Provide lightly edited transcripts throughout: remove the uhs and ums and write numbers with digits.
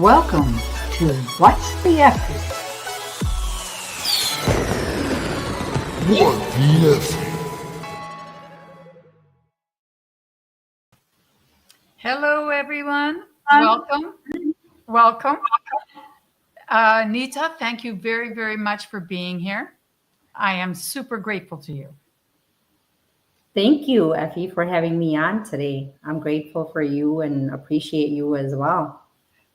Welcome to What's the Effort? What the F? Hello, everyone. Welcome. Nita, thank you very, very much for being here. I am super grateful to you. Thank you, Effie, for having me on today. I'm grateful for you and appreciate you as well.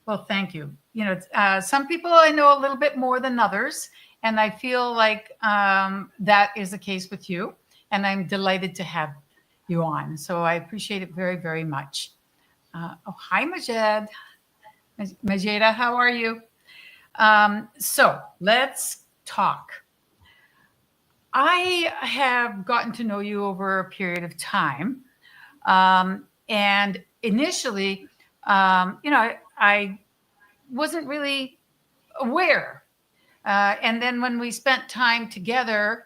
Well, thank you. You know, some people I know a little bit more than others, and I feel like that is the case with you. And I'm delighted to have you on. So I appreciate it very, very much. Hi, Majed. Majeda, how are you? So let's talk. I have gotten to know you over a period of time. And initially, I wasn't really aware. And then when we spent time together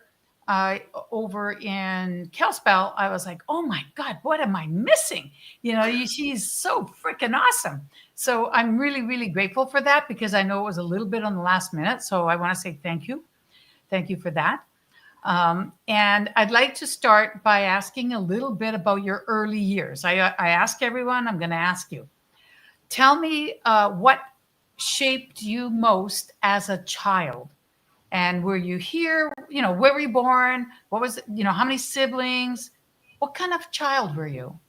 over in Kalispell, I was like, oh my God, what am I missing? She's so freaking awesome. So I'm really, really grateful for that because I know it was a little bit on the last minute. So I want to say thank you. Thank you for that. And I'd like to start by asking a little bit about your early years. I ask everyone, I'm going to ask you. Tell me what shaped you most as a child. And were you here? Where were you born? What was, how many siblings? What kind of child were you?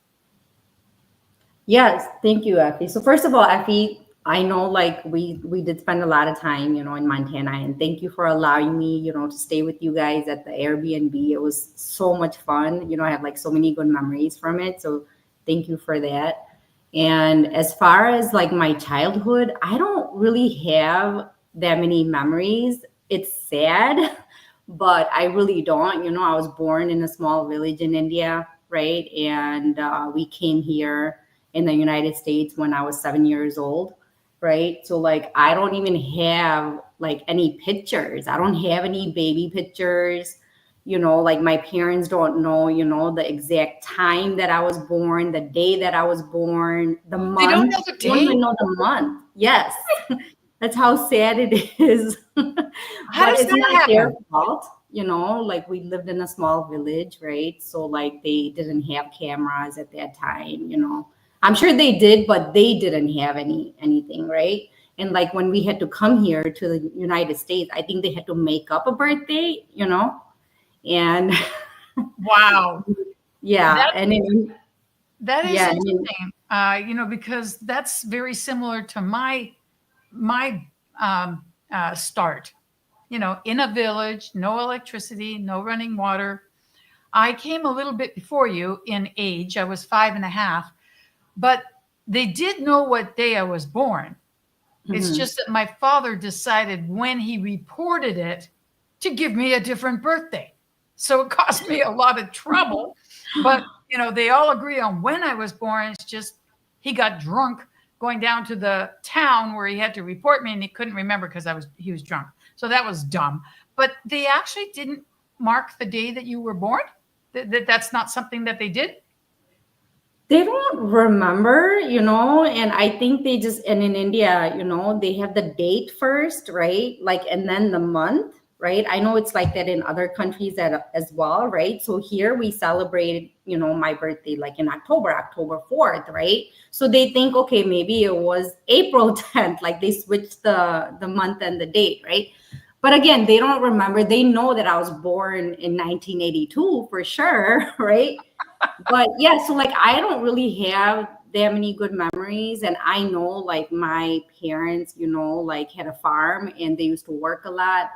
Yes, thank you, Effie. So first of all, Effie, I know like we did spend a lot of time, in Montana, and thank you for allowing me, to stay with you guys at the Airbnb. It was so much fun. I have like so many good memories from it. So thank you for that. And as far as like my childhood, I don't really have that many memories. It's sad, but I really don't. I was born in a small village in India, right? And we came here in the United States when I was 7 years old, right? So like I don't even have like any pictures. I don't have any baby pictures. Like my parents don't know, the exact time that I was born, the day that I was born, the month. They don't know the They don't day? even know the month. Yes. That's how sad it is. How But does it's that not their happen? fault, like we lived in a small village, right? So like they didn't have cameras at that time, I'm sure they did, but they didn't have anything, right? And like when we had to come here to the United States, I think they had to make up a birthday, and Wow. yeah, and That is yeah, interesting, because that's very similar to my start. In a village, no electricity, no running water. I came a little bit before you in age. I was 5.5, but they did know what day I was born. It's mhm. just that my father decided when he reported it to give me a different birthday. So it cost me a lot of trouble. But, they all agree on when I was born. It's just he got drunk going down to the town where he had to report me and he couldn't remember because he was drunk. So that was dumb. But they actually didn't mark the day that you were born. That's not something that they did. They don't remember, and I think and in India, they have the date first, right? Like, and then the month, right? I know it's like that in other countries as well, right? So here we celebrate, my birthday like in October 4th, right? So they think, okay, maybe it was April 10th, like they switched the month and the date, right? But again, they don't remember. They know that I was born in 1982 for sure, right? But yeah, so like I don't really have that many good memories. And I know like my parents, like had a farm and they used to work a lot.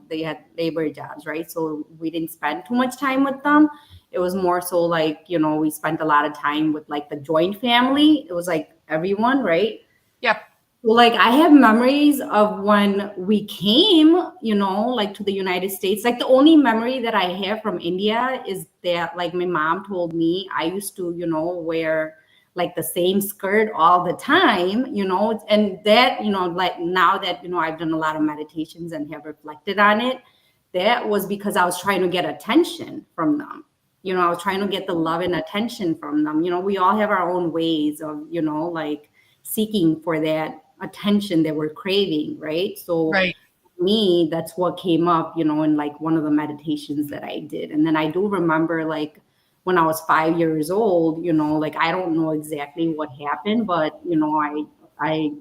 They had labor jobs, right? So we didn't spend too much time with them. It was more so like, we spent a lot of time with like the joint family. It was like everyone, right? Yep. Well, like I have memories of when we came, like to the United States. Like the only memory that I have from India is that like my mom told me I used to, wear like the same skirt all the time, and that, like now that, I've done a lot of meditations and have reflected on it, that was because I was trying to get attention from them. I was trying to get the love and attention from them. We all have our own ways of, like seeking for that attention they were craving, right? So Right. me, that's what came up, in like one of the meditations that I did. And then I do remember like when I was 5 years old, like I don't know exactly what happened, but I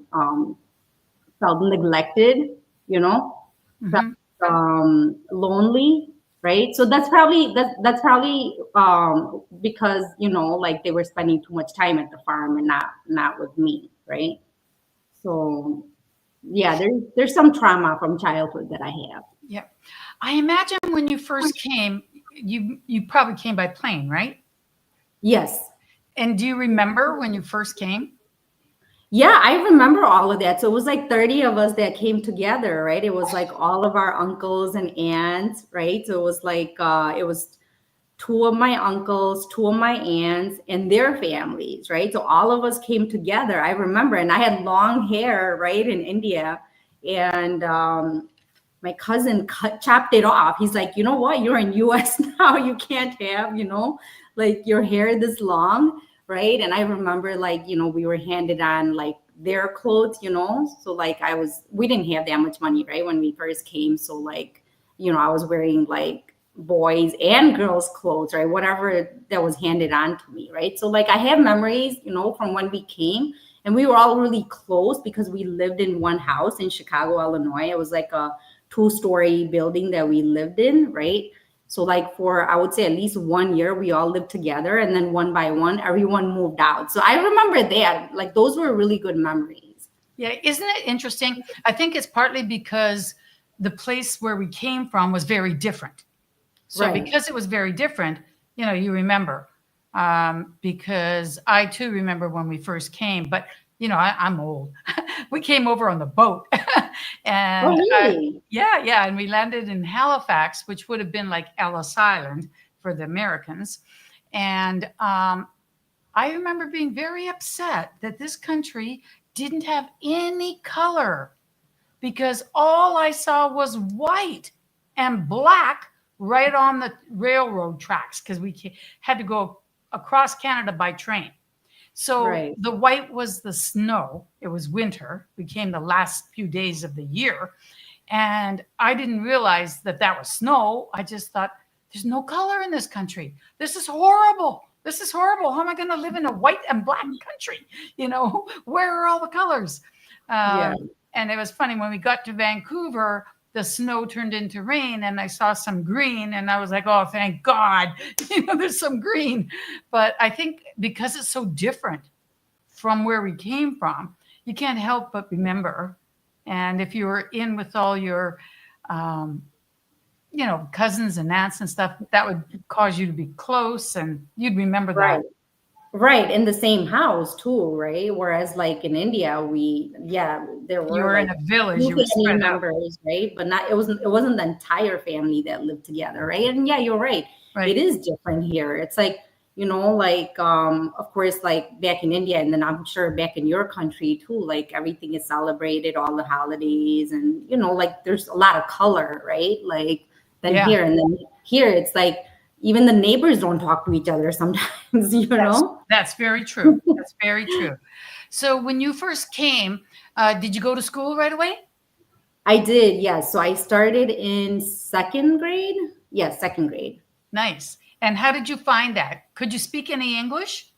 felt neglected, you know, felt Hmm. lonely, right? So that's probably because like they were spending too much time at the farm and not with me, right? So yeah, there's some trauma from childhood that I have. Yeah. I imagine when you first came, you probably came by plane, right? Yes. And do you remember when you first came? Yeah, I remember all of that. So it was like 30 of us that came together, right? It was like all of our uncles and aunts, right? So it was like it was two of my uncles, two of my aunts, and their families, right? So all of us came together. I remember, and I had long hair, right, in India, and my cousin chopped it off. He's like, you know what? You're in U.S. now. You can't have, like your hair this long, right? And I remember, like, we were handed on like their clothes, So like we didn't have that much money, right, when we first came. So like, I was wearing like boys and girls clothes, right? Whatever that was handed on to me, right? So like I have memories, from when we came, and we were all really close because we lived in one house in Chicago, Illinois. It was like a two-story building that we lived in, right? So like for I would say at least 1 year, we all lived together, and then one by one, everyone moved out. So I remember that. Like those were really good memories. Yeah, isn't it interesting? I think it's partly because the place where we came from was very different. So Right. because it was very different, you remember. Because I too remember when we first came, but I'm old. We came over on the boat, Oh, and really? yeah, and we landed in Halifax, which would have been like Ellis Island for the Americans. And I remember being very upset that this country didn't have any color because all I saw was white and black right on the railroad tracks because we had to go across Canada by train. So Right. the white was the snow. It was winter. We came the last few days of the year. And I didn't realize that that was snow. I just thought, there's no color in this country. This is horrible. This is horrible. How am I going to live in a white and black country? Where are all the colors? Yeah. And it was funny when we got to Vancouver, the snow turned into rain and I saw some green and I was like, oh, thank God, there's some green. But I think because it's so different from where we came from, you can't help but remember. And if you were in with all your, cousins and aunts and stuff, that would cause you to be close and you'd remember that. Right. Right, in the same house too, right? Whereas like in India, there You were were in like a village, few you were family spread out. members, right? But it wasn't the entire family that lived together, right? And yeah, you're right. It Right. is different here. It's like, like of course, like back in India, and then I'm sure back in your country too, like everything is celebrated, all the holidays, and like there's a lot of color, right? Like than Yeah. here. And then here it's like even the neighbors don't talk to each other sometimes, That's that's very true. That's very true. So when you first came, did you go to school right away? I did, yes. So I started in second grade. Yes, second grade. Nice. And how did you find that? Could you speak any English?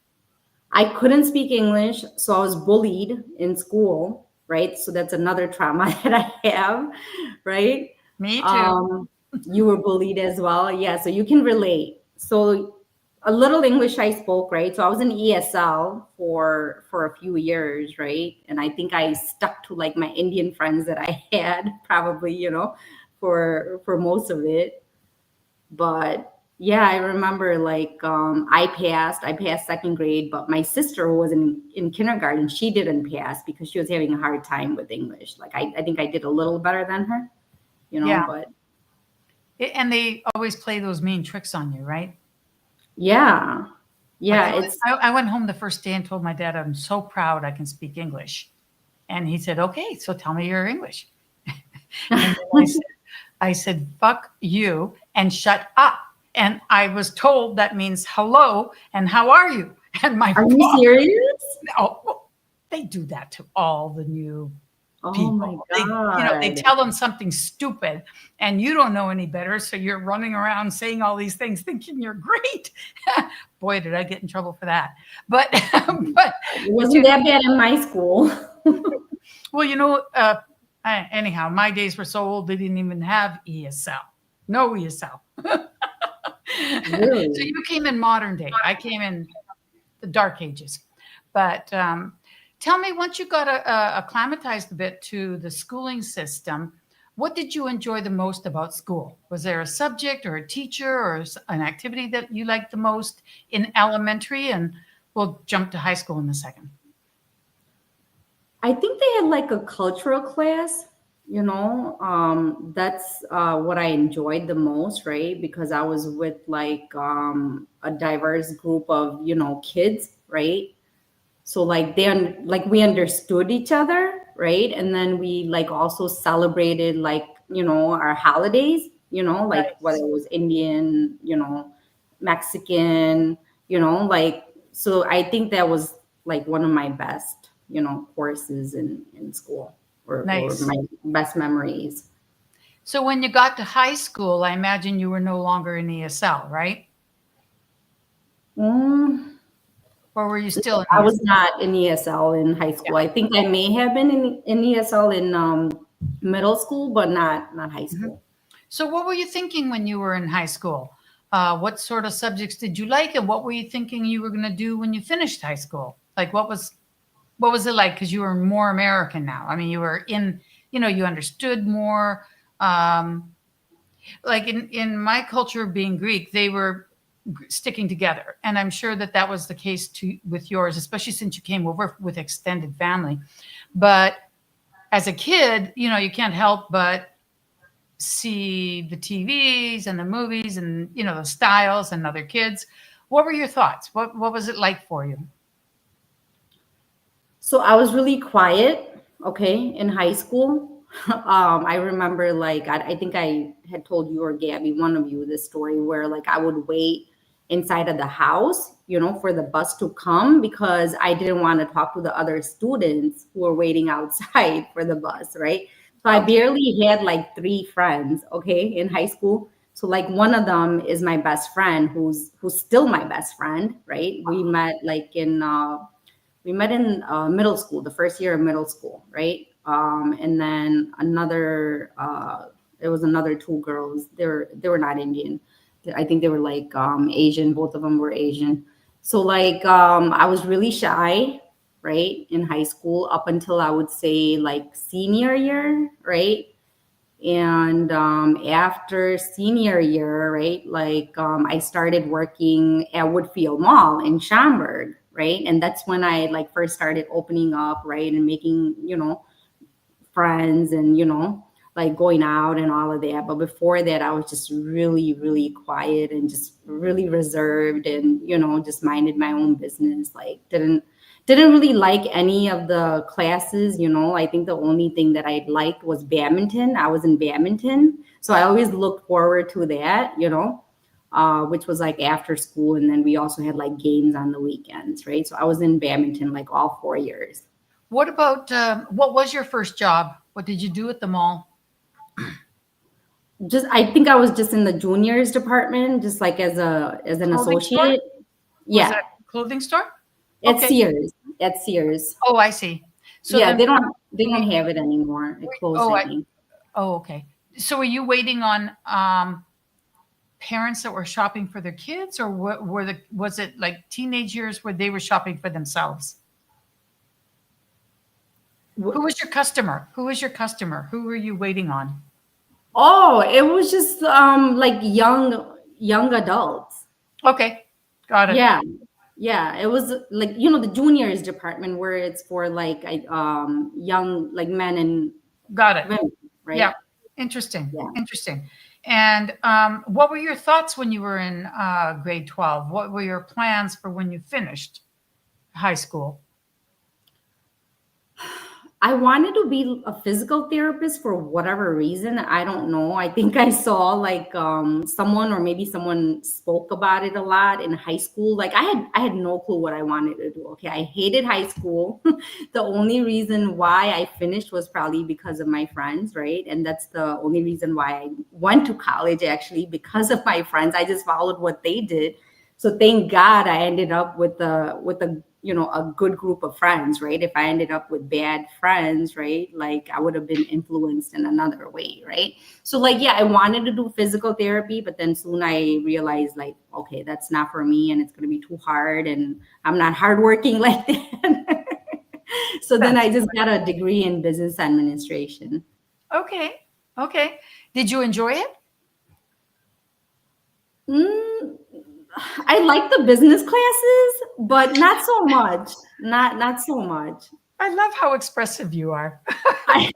I couldn't speak English, so I was bullied in school, right? So that's another trauma that I have, right? Me too. Um, you were bullied as well. Yeah, so you can relate. So a little English I spoke, right? So I was in ESL for a few years, right? And I think I stuck to like my Indian friends that I had probably, for most of it. But yeah, I remember like I passed second grade, but my sister who was in kindergarten, she didn't pass because she was having a hard time with English. Like I think I did a little better than her, Yeah. but And they always play those mean tricks on you, right? yeah. Like Yeah, it's I went home the first day and told my dad, I'm so proud I can speak English. And he said, okay, so tell me your English. And then I said, fuck you and shut up. And I was told that means hello and how are you? And my are you father, serious? oh, They do that to all the new Oh my people. They God. tell them something stupid and you don't know any better. So you're running around saying all these things thinking you're great. Boy, did I get in trouble for that. But, but, It wasn't that bad in my school. well, anyhow, my days were so old, they didn't even have ESL. No ESL. So Really? you came in modern day. I came in the dark ages. But tell me, once you got acclimatized a bit to the schooling system, what did you enjoy the most about school? Was there a subject or a teacher or an activity that you liked the most in elementary? And we'll jump to high school in a second. I think they had like a cultural class, that's what I enjoyed the most, right? Because I was with like a diverse group of, kids, right? So like like we understood each other, right? And then we like also celebrated like, our holidays, like whether Nice. it was Indian, Mexican, like, so I think that was like one of my best, courses in school, or Nice. my best memories. So when you got to high school, I imagine you were no longer in ESL, right? Mm, Or were you still I in was ESL? not in ESL in high Yeah. school. I think I may have been in ESL in middle school, but not high Mhm. school. So what were you thinking when you were in high school? What sort of subjects did you like, and what were you thinking you were going to do when you finished high school? Like, what was it like? Because you were more American now. I mean, you were in, you understood more. Um, like in my culture, being Greek, they were sticking together, and I'm sure that was the case with yours, especially since you came over with extended family. But as a kid, you can't help but see the TVs and the movies and the styles and other kids. What were your thoughts? What was it like for you? So I was really quiet, okay, in high school. I remember like I think I had told you or Gabby, one of you, this story where like I would wait inside of the house, for the bus to come because I didn't want to talk to the other students who were waiting outside for the bus, right? So I Okay. barely had like three friends, okay, in high school. So like one of them is my best friend, who's still my best friend, right? We met in middle school, the first year of middle school, right? And then there was another two girls. They were not Indian. I think they were like Asian. Both of them were Asian. So like I was really shy, right, in high school up until I would say like senior year, right? And after senior year, right, like I started working at Woodfield Mall in Schaumburg, right? And that's when I like first started opening up, right, and making, friends and, like going out and all of that. But before that, I was just really, really quiet and just really reserved and, just minded my own business. Like didn't really like any of the classes, I think the only thing that I liked was badminton. I was in badminton. So I always looked forward to that, which was like after school. And then we also had like games on the weekends, right? So I was in badminton like all 4 years. What about what was your first job? What did you do at the mall? Just I think I was just in the juniors department, just like as an Clothing store? associate. Was Yeah, that clothing store? at Okay. Sears. At Sears. Oh, I see. So Yeah, then, they don't have it anymore. It closed, oh, I think. okay. So were you waiting on parents that were shopping for their kids, or was it like teenage years where they were shopping for themselves? Who was your customer? Who was your customer? Who were you waiting on? Oh, it was just like young adults. Okay, got it. Yeah. Yeah, it was like the juniors department where it's for like young like men and Got it. women, right? Yeah. Interesting. Yeah. Interesting. And what were your thoughts when you were in grade 12? What were your plans for when you finished high school? I wanted to be a physical therapist for whatever reason. I don't know. I think I saw like someone or maybe someone spoke about it a lot in high school. Like I had no clue what I wanted to do. Okay, I hated high school. The only reason why I finished was probably because of my friends, right? And that's the only reason why I went to college actually, because of my friends. I just followed what they did. So thank God I ended up with a a good group of friends, right? If I ended up with bad friends, right, like I would have been influenced in another way, right? So like, yeah, I wanted to do physical therapy, but then soon I realized like, okay, that's not for me, and it's going to be too hard, and I'm not hardworking like that. So then That's I just got a degree in business administration. okay. Okay. Did you enjoy it? Mm, I like the business classes, but not so much. Not so much. I love how expressive you are. I,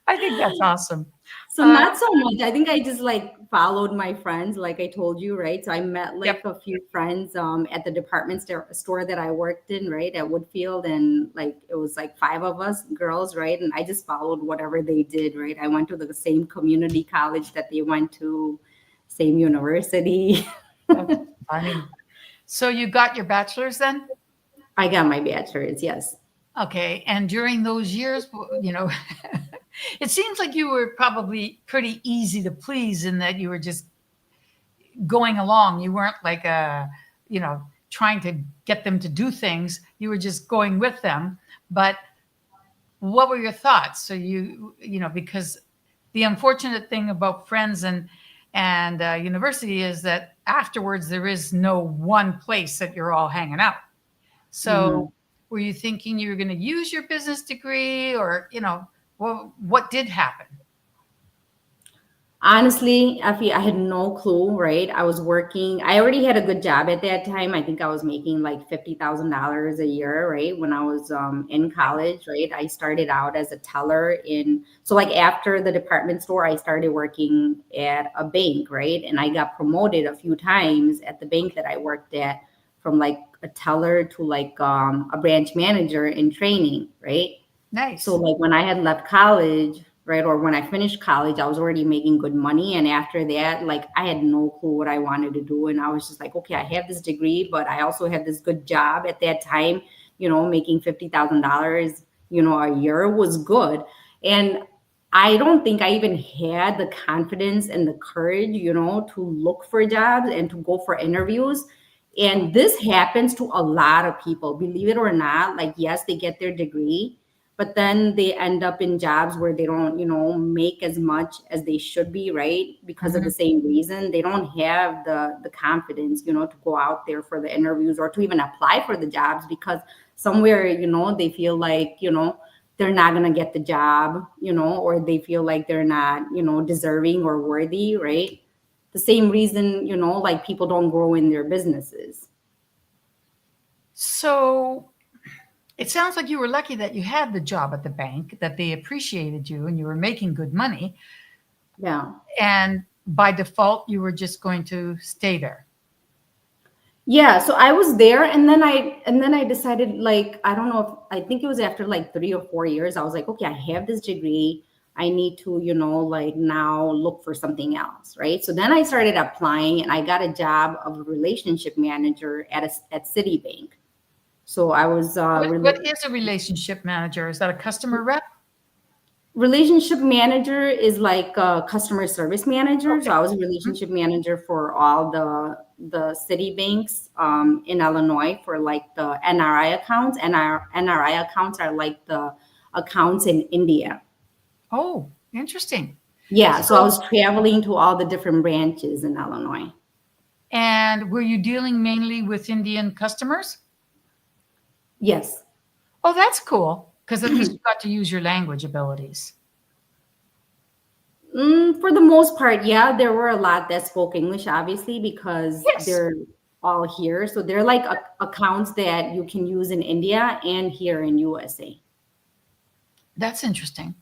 I think that's awesome. so Uh, not so much. I think I just like followed my friends, like I told you, right? So I met yep. like a few friends at the department store that I worked in, right, at Woodfield, and like it was like five of us girls, right? And I just followed whatever they did, right? I went to the same community college that they went to, same university. That's funny. So you got your bachelor's then? I got my bachelor's, yes. Okay. And during those years, it seems like you were probably pretty easy to please in that you were just going along. You weren't like trying to get them to do things. You were just going with them. But what were your thoughts? So because the unfortunate thing about friends and university is that afterwards there is no one place that you're all hanging out. Mhm. So were you thinking you were going to use your business degree, or well, what did happen? Honestly, Effie, I had no clue, right? I was working, I already had a good job at that time. I think I was making like $50,000 a year, right? When I was in college, right? I started out as a teller so like after the department store, I started working at a bank, right? And I got promoted a few times at the bank that I worked at, from like a teller to like a branch manager in training, right? So Nice. like when I had left college, right, or when I finished college, I was already making good money. And after that, like I had no clue what I wanted to do. And I was just like, okay, I have this degree, but I also have this good job at that time, making $50,000, a year was good. And I don't think I even had the confidence and the courage, to look for jobs and to go for interviews. And this happens to a lot of people, believe it or not. Like, yes, they get their degree, but then they end up in jobs where they don't make as much as they should be, right? Because of the Mhm. same reason, they don't have the confidence to go out there for the interviews or to even apply for the jobs, because somewhere they feel like they're not going to get the job, or they feel like they're not deserving or worthy, right? The same reason like people don't grow in their businesses. So it sounds like you were lucky that you had the job at the bank, that they appreciated you and you were making good money. Yeah. And by default, you were just going to stay there. Yeah, so I was there, and then I decided, like, I don't know if, I think it was after like 3 or 4 years, I was like, okay, I have this degree. I need to, like now look for something else, right? So then I started applying, and I got a job of a relationship manager at Citibank. So I was What is a relationship manager? Is that a customer rep? relationship manager is like a customer service manager. So Okay. I was a Mhm. relationship manager for all the city banks in Illinois for like the NRI accounts, and our NRI accounts are like the accounts in India. Oh, interesting. Yeah, so I So, was traveling to all the different branches in Illinois. and were you dealing mainly with Indian customers? Yes. Oh, that's cool. Because at least you got to use your language abilities. For the most part, yeah, there were a lot that spoke English, obviously, because Yes, they're all here. So they're like accounts that you can use in India and here in USA. that's interesting.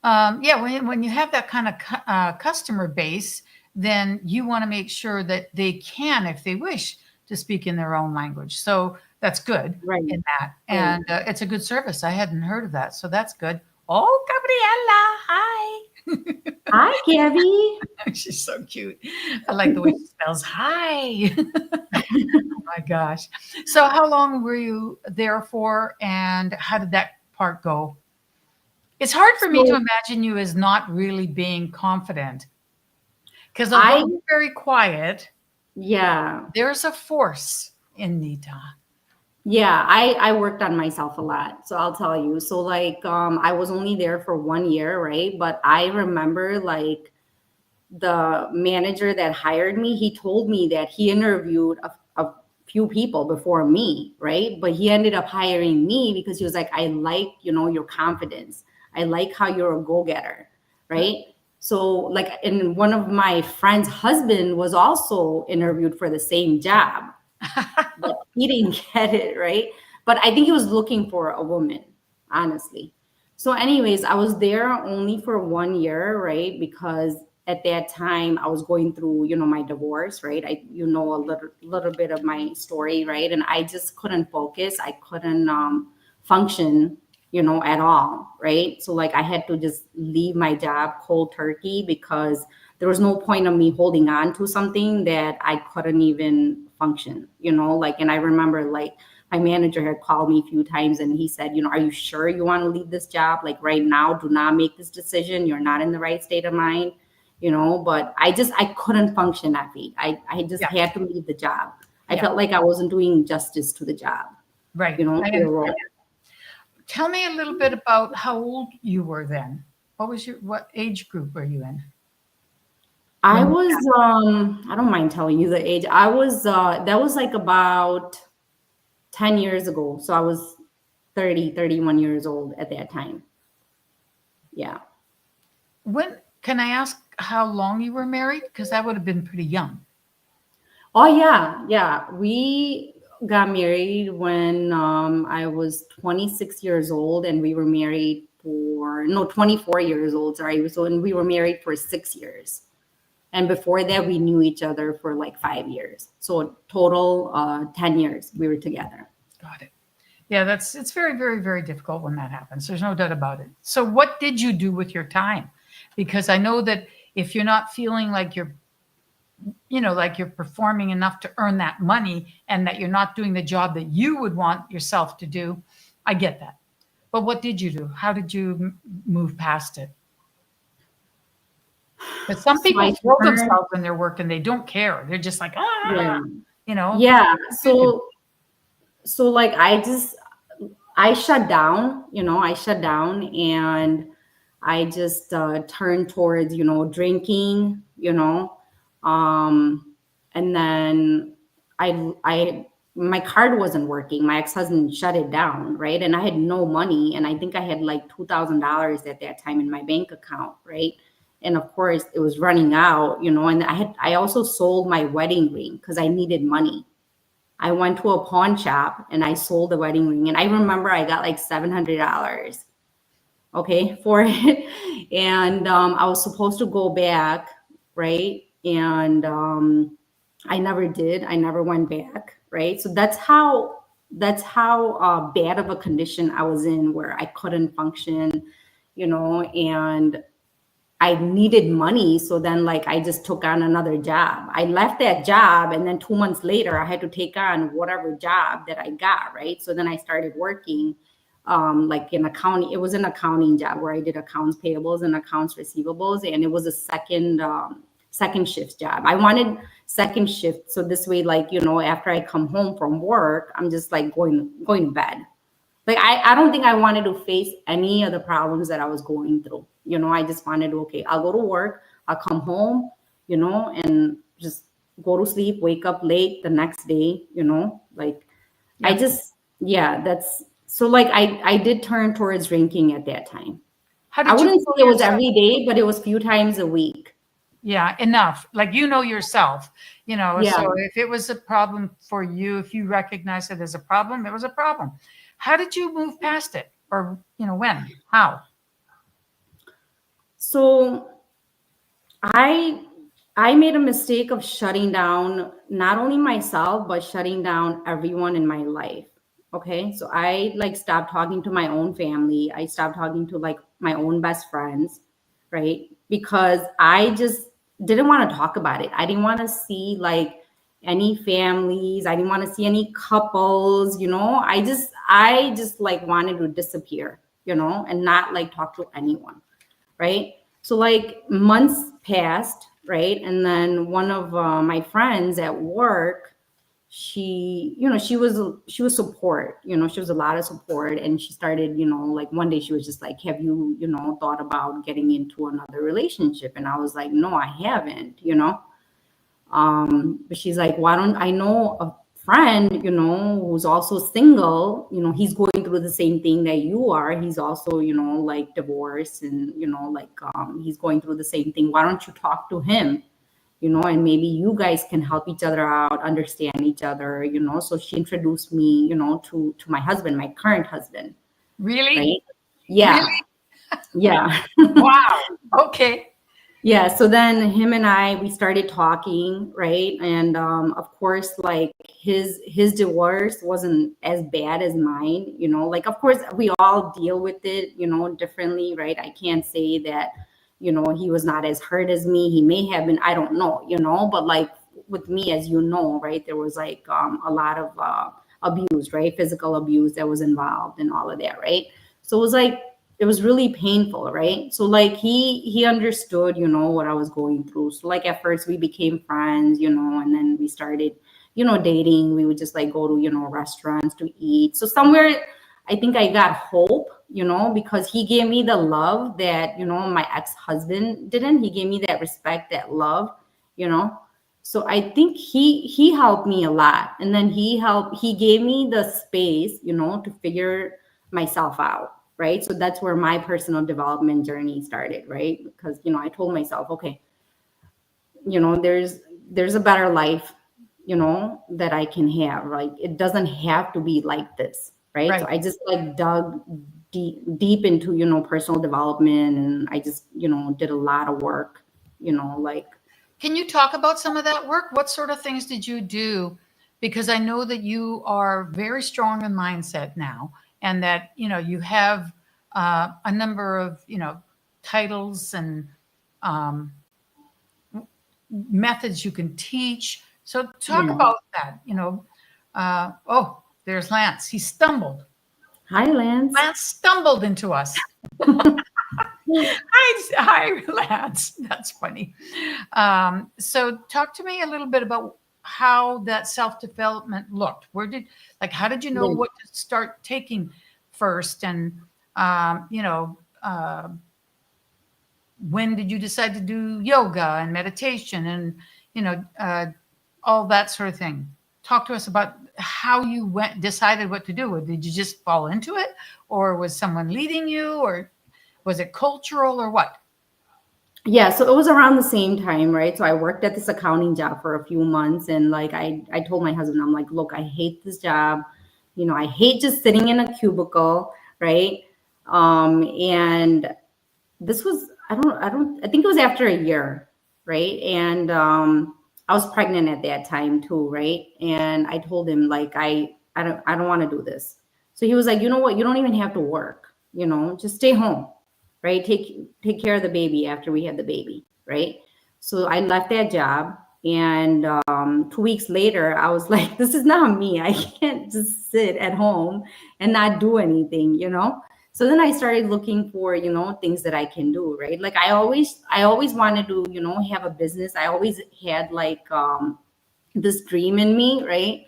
Yeah, when you have that kind of customer base, then you want to make sure that they can, if they wish, to speak in their own language. So that's good Right. in that. Right. And it's a good service. I hadn't heard of that. So that's good. Oh, Gabriella. Hi. Hi, Gabby. She's so cute. I like the way she spells hi. Oh my gosh. So how long were you there for and how did that part go? It's hard for me to So imagine you as not really being confident because although I, you're very quiet, yeah, there's a force in Nita. yeah, I worked on myself a lot. So I'll tell you. So like, I was only there for 1 year, right? But I remember like the manager that hired me, he told me that he interviewed a few people before me, right? But he ended up hiring me because he was like, I like, your confidence. I like how you're a go-getter, right? So like, and one of my friend's husband was also interviewed for the same job, but he didn't get it, right? But I think he was looking for a woman, honestly. So, anyways, I was there only for 1 year, right? Because at that time I was going through, my divorce, right? A little bit of my story, right? And I just couldn't focus. I couldn't function, at all, right? So like I had to just leave my job cold turkey because there was no point of me holding on to something that I couldn't even function, like, and I remember like my manager had called me a few times and he said, are you sure you want to leave this job? Like right now, do not make this decision. You're not in the right state of mind, but I couldn't function at feet. I just Yeah, had to leave the job. I yeah, felt like I wasn't doing justice to the job, right. to I the role. understand. Tell me a little bit about how old you were then. What age group were you in? I When was, I don't mind telling you the age. That was like about 10 years ago. So I was 31 years old at that time. Yeah. when can I ask how long you were married? Because that would have been pretty young. Oh yeah, yeah. We got married when I was 26 years old, and we were married for 24 years old. Sorry, so and we were married for 6 years, and before that, we knew each other for like 5 years. So total 10 years we were together. Got it. Yeah, it's very, very, very difficult when that happens. There's no doubt about it. So what did you do with your time? Because I know that if you're not feeling like like you're performing enough to earn that money and that you're not doing the job that you would want yourself to do, I get that. But what did you do? How did you move past it? Because some So people I throw turned, themselves in their work and they don't care. They're just like, yeah, But yeah. what did you do? So like I shut down, I shut down and I just turned towards, drinking, um, and then my card wasn't working. My ex-husband shut it down, right? And I had no money, and I think I had like $2,000 at that time in my bank account, right? And of course, it was running out, and I also sold my wedding ring because I needed money. I went to a pawn shop and I sold the wedding ring. And I remember I got like $700, okay, for it. And I was supposed to go back, right? And I never did. I never went back, right? So that's how bad of a condition I was in, where I couldn't function, and I needed money. So then like I just took on another job. I left that job and then 2 months later I had to take on whatever job that I got, right? So then I started working like in accounting. It was an accounting job where I did accounts payables and accounts receivables, and it was a second shift job. I wanted second shift so this way, like, after I come home from work, I'm just like going to bed. Like I don't think I wanted to face any of the problems that I was going through. I just wanted to, okay, I'll go to work, I'll come home, and just go to sleep, wake up late the next day, like I Yeah. just, yeah, that's so like I did turn towards drinking at that time. How I did you wouldn't say pull it was yourself? every day, but it was few times a week. Yeah, enough. Like yourself, Yeah. so if it was a problem for you, if you recognize it as a problem, it was a problem. How did you move past it? Or, when? How? So I I made a mistake of shutting down not only myself but shutting down everyone in my life, Okay. So I like stopped talking to my own family. I stopped talking to like my own best friends, right? Because I just didn't want to talk about it. I didn't want to see like any families. I didn't want to see any couples, you know. I just like wanted to disappear, you know, and not like talk to anyone, right? So like months passed, right? And then one of my friends at work, she was support, she was a lot of support, and she started, like one day she was just like, have you, thought about getting into another relationship? And I was like, no, I haven't, but she's like, why don't I know a friend, who's also single, he's going through the same thing that you are. He's also, like divorced, and, like he's going through the same thing. Why don't you talk to him? And maybe you guys can help each other out, understand each other, So she introduced me, to my husband, my current husband. Really? Right? Yeah. Really? Yeah. Wow. Okay. Yeah, so then him and we started talking, right? And of course, like his divorce wasn't as bad as mine, like of course we all deal with it, differently, right? I can't say that, he was not as hurt as me. He may have been, I don't know, but like with me, as you know, right, there was like a lot of abuse, right? Physical abuse that was involved and all of that, right? So it was really painful, right? So like he understood, what I was going through. So like at first we became friends, and then we started, dating. We would just like go to, restaurants to eat. So somewhere I think I got hope, because he gave me the love that, my ex-husband didn't. He gave me that respect, that love, you know. So I think he helped me a lot. And then he gave me the space, to figure myself out, right? So that's where my personal development journey started, right? Because, I told myself, okay, there's a better life, that I can have. Like it doesn't have to be like this, right? So Right. I just like dug deep into, personal development, and I just, did a lot of work, like. Can you talk about some of that work? What sort of things did you do? Because I know that you are very strong in mindset now, and that you have a number of titles and um, methods you can teach. So talk Yeah. about that. Oh, there's Lance. He stumbled. Hi, Lance. Lance stumbled into us. Hi, Lance. That's funny. So talk to me a little bit about how that self-development looked. How did you know Yeah. what to start taking first? And, when did you decide to do yoga and meditation and, all that sort of thing? Talk to us about how you decided what to do. Did you just fall into it, or was someone leading you, or was it cultural, or what? Yeah, so it was around the same time, right? So I worked at this accounting job for a few months, and like I told my husband, I'm like, look, I hate this job. I hate just sitting in a cubicle, right? And this was, I think it was after a year, right? And I was pregnant at that time too, right? And I told him like I don't want to do this. So he was like, you know what? You don't even have to work, just stay home, right? Take care of the baby after we had the baby, right? So I left that job, and 2 weeks later, I was like, this is not me. I can't just sit at home and not do anything, So then I started looking for, things that I can do, right? Like I always wanted to, have a business. I always had like this dream in me, right?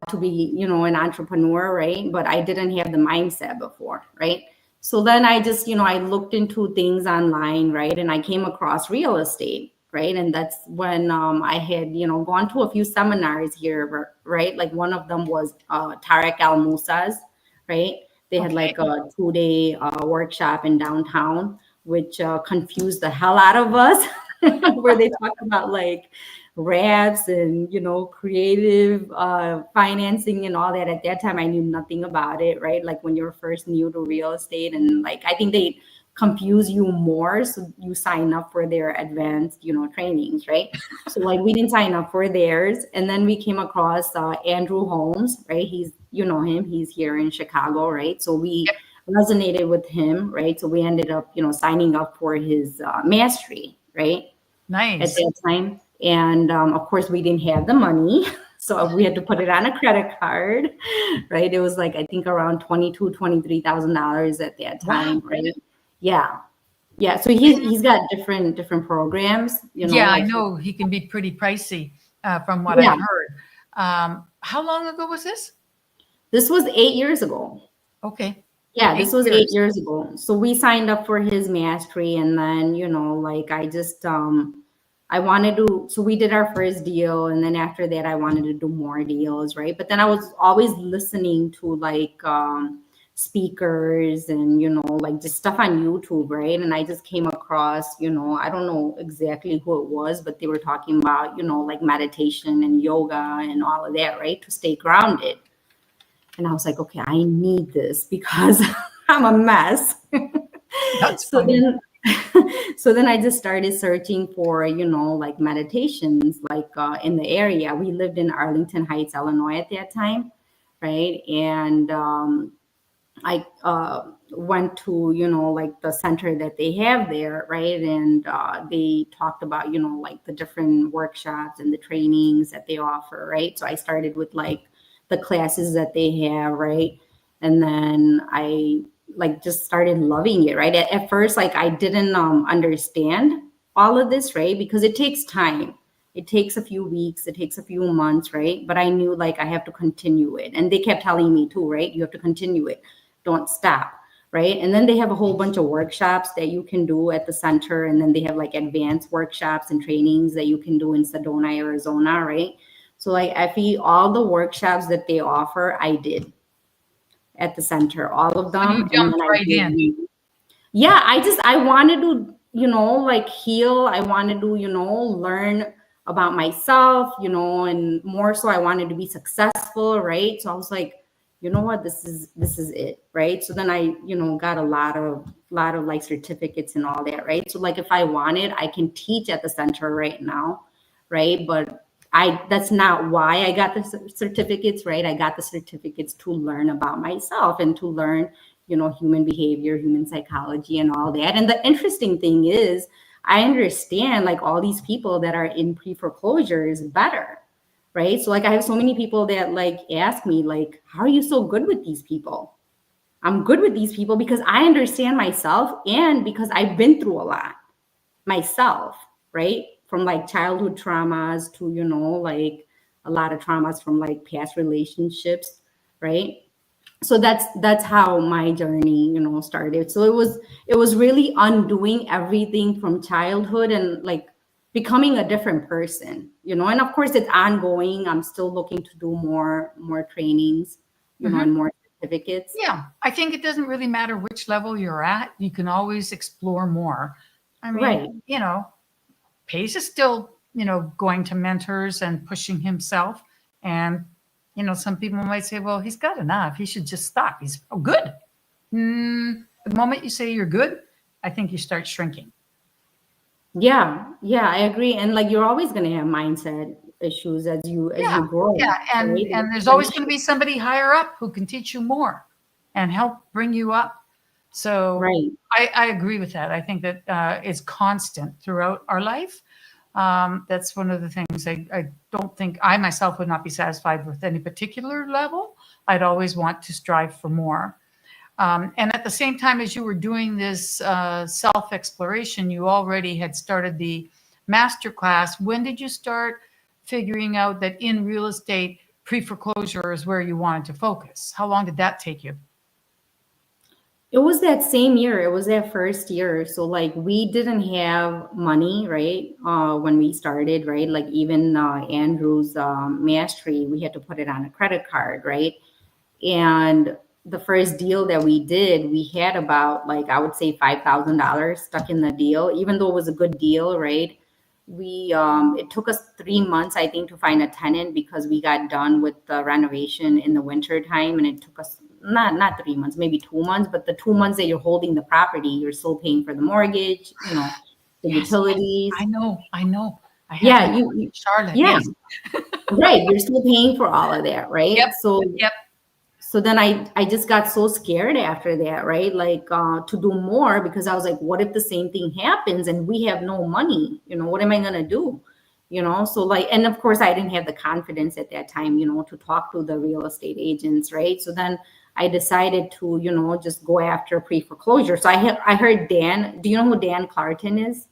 To be, an entrepreneur, right? But I didn't have the mindset before, right? So then I just, I looked into things online, right? And I came across real estate, right? And that's when I had, gone to a few seminars here, right? Like one of them was Tarek Al Musa's, right? They had Okay. like a 2-day workshop in downtown, which confused the hell out of us, where they talk about like raps and creative financing and all that. At that time I knew nothing about it, right? Like when you're first new to real estate, and like I think they confuse you more, so you sign up for their advanced trainings, right? So like we didn't sign up for theirs, and then we came across Andrew Holmes, right? He's you know him, he's here in Chicago, right? So we Yep. resonated with him, right? So we ended up, signing up for his mastery, right? At Nice. that time. And of course, we didn't have the money. So we had to put it on a credit card, right? It was like, I think around $23,000 at that Wow. time, right? Yeah. Yeah. So he's got different programs, Yeah, I like, know he can be pretty pricey from what yeah, I've heard. How long ago was this? this was 8 years ago. Okay. Yeah, this Eight was eight years. years ago. So we signed up for his mastery, and then, like I just I wanted to, so we did our first deal, and then after that I wanted to do more deals, right? But then I was always listening to like speakers and like just stuff on YouTube, right? And I just came across, I don't know exactly who it was, but they were talking about, like meditation and yoga and all of that, right? To stay grounded. And I was like, okay, I need this because I'm a mess. That's So funny. then, so then I just started searching for, like meditations, like in the area. We lived in Arlington Heights, Illinois at that time, right? And I went to, like the center that they have there, right? And they talked about, like the different workshops and the trainings that they offer, right? So I started with like the classes that they have, right? And then I like just started loving it, right? At first, like I didn't understand all of this, right? Because it takes time. It takes a few weeks, it takes a few months, right? But I knew like I have to continue it. And they kept telling me too, right? You have to continue it. Don't stop, right? And then they have a whole bunch of workshops that you can do at the center. And then they have like advanced workshops and trainings that you can do in Sedona, Arizona, right? So like I feel all the workshops that they offer, I did at the center, all of So you them. And jumped then I right in. did, yeah, I wanted to, like heal. I wanted to, learn about myself, and more so I wanted to be successful, right? So I was like, you know what, this is it, right? So then I, got a lot of like certificates and all that, right? So like if I wanted, I can teach at the center right now, right? But that's not why I got the certificates, right? I got the certificates to learn about myself and to learn, human behavior, human psychology, and all that. And the interesting thing is, I understand like all these people that are in pre-foreclosures better, right? So like I have so many people that like ask me, like, how are you so good with these people? I'm good with these people because I understand myself and because I've been through a lot myself, right? From like childhood traumas to, like a lot of traumas from like past relationships, right? So that's how my journey, started. So it was really undoing everything from childhood and like becoming a different person, and of course it's ongoing. I'm still looking to do more trainings, Mhm. and more certificates. Yeah, I think it doesn't really matter which level you're at. You can always explore more. I mean, Right. Pace is still, going to mentors and pushing himself. And, some people might say, well, he's got enough. He should just stop. He's good. The moment you say you're good, I think you start shrinking. Yeah, I agree. And like you're always going to have mindset issues as you Yeah, grow, yeah, and right? there's always going to be somebody higher up who can teach you more and help bring you up. So Right. I agree with that. I think that it's constant throughout our life. That's one of the things I don't think I myself would not be satisfied with any particular level. I'd always want to strive for more. And at the same time as you were doing this self exploration, you already had started the master class. When did you start figuring out that in real estate, pre foreclosure is where you wanted to focus? How long did that take you? It was that same year. It was that first year. So like we didn't have money, right? When we started, right? Like even Andrew's mastery, we had to put it on a credit card, right? And the first deal that we did, we had about like I would say $5,000 stuck in the deal, even though it was a good deal, right? We it took us 3 months, I think, to find a tenant because we got done with the renovation in the winter time, and it took us not 3 months, maybe 2 months, but the 2 months that you're holding the property, you're still paying for the mortgage, the Yes, yes, utilities. I know, I know. I have Yeah, that in Charlotte. yeah, Yes. right. You're still paying for all of that, Yep. right? So Yep. So then I just got so scared after that, right? Like to do more, because I was like, what if the same thing happens and we have no money? What am I gonna do? So like, and of course I didn't have the confidence at that time, to talk to the real estate agents, right? So then I decided to, just go after pre-foreclosure. So I heard Dan. Do you know who Dan Clarton is?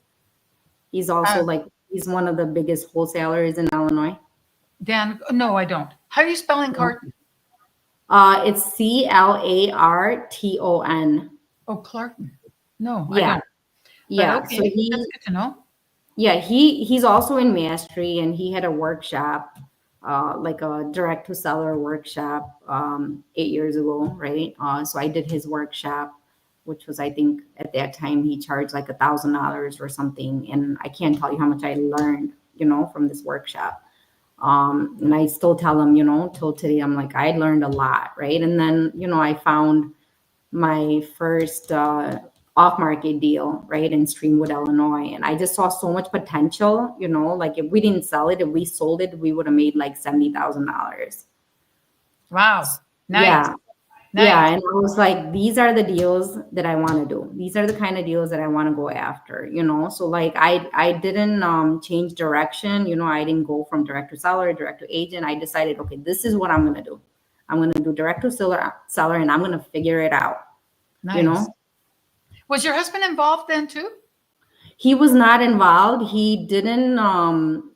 He's also Uh, like, he's one of the biggest wholesalers in Illinois. Dan, no, I don't. How are you spelling Carton? It's Clarton. Oh, Clarton. No, I Yeah, don't. But yeah. So okay, that's good to know. he's also in mastery, and he had a workshop, like a direct to seller workshop, 8 years ago, right? So I did his workshop, which was, I think at that time he charged like $1,000 or something, and I can't tell you how much I learned, from this workshop. And I still tell him, till today, I'm like, I learned a lot, right? And then, I found my first off-market deal, right, in Streamwood, Illinois, and I just saw so much potential. Like if we didn't sell it, if we sold it, we would have made like $70,000. Wow. Nice. Yeah, Nice. yeah, and I was like, these are the deals that I want to do. These are the kind of deals that I want to go after. So like I didn't change direction. I didn't go from direct to seller, direct to agent. I decided, okay, this is what I'm gonna do. I'm gonna do direct to seller, and I'm gonna figure it out. Nice. Was your husband involved then too? He was not involved. He didn't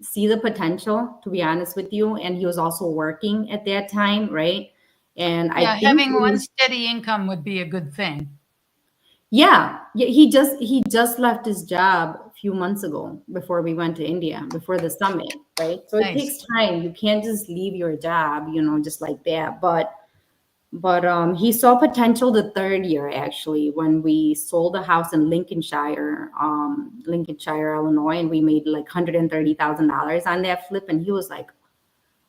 see the potential, to be honest with you, and he was also working at that time, right? And I think having one steady income would be a good thing. Yeah, he just left his job a few months ago, before we went to India, before the summit, right? So it Nice. takes time. You can't just leave your job, just like that. But he saw potential the third year, actually, when we sold a house in Lincolnshire, Illinois, and we made like $130,000 on that flip. And he was like,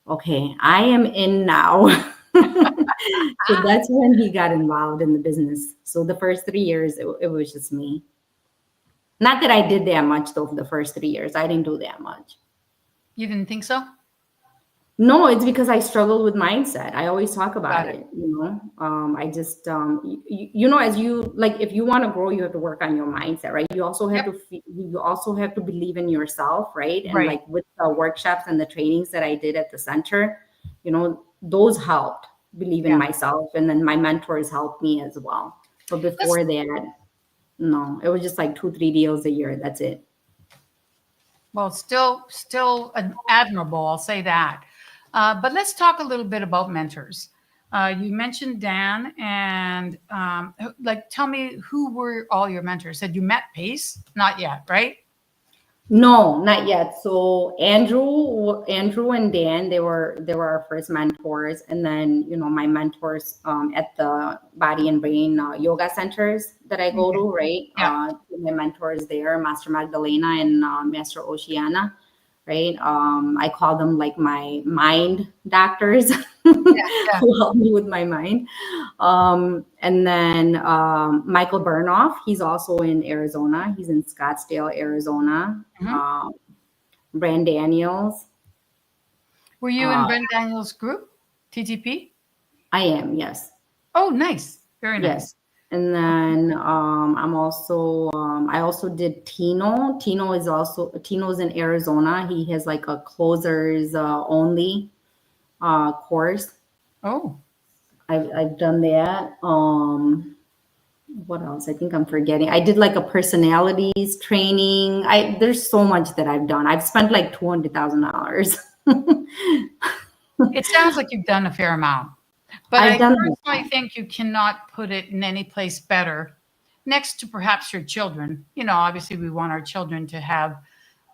okay, I am in now. So that's when he got involved in the business. So the first 3 years, it was just me. Not that I did that much, though. For the first 3 years, I didn't do that much. You didn't think so? No, it's because I struggled with mindset. I always talk about Got it. I just, as you like, if you want to grow, you have to work on your mindset, right? You also have you also have to believe in yourself, right? And Right. like with the workshops and the trainings that I did at the center, those helped believe in myself, and then my mentors helped me as well. But before that, no, it was just like 2-3 deals a year. That's it. Well, still admirable, I'll say that. But let's talk a little bit about mentors. You mentioned Dan, and tell me, who were all your mentors? Said you met Pace? Not yet, right? No, not yet. So Andrew and Dan, they were our first mentors, and then my mentors at the Body and Brain yoga centers that I go to, right? Yeah. My mentors there, Master Magdalena and Master Oceana, right? I call them like my mind doctors who help me with my mind. And then Michael Burnoff, he's also in Arizona. He's in Scottsdale, Arizona. Brand Daniels. Were you in Brent Daniels' group, TTP? I am, yes. Oh, nice. Very nice. Yes. And then I also did Tino. Tino's in Arizona. He has like a closers only course. Oh. I've done that. What else? I think I'm forgetting. I did like a personalities training. There's so much that I've done. I've spent like $200,000. It sounds like you've done a fair amount. But I personally think you cannot put it in any place better next to perhaps your children. Obviously we want our children to have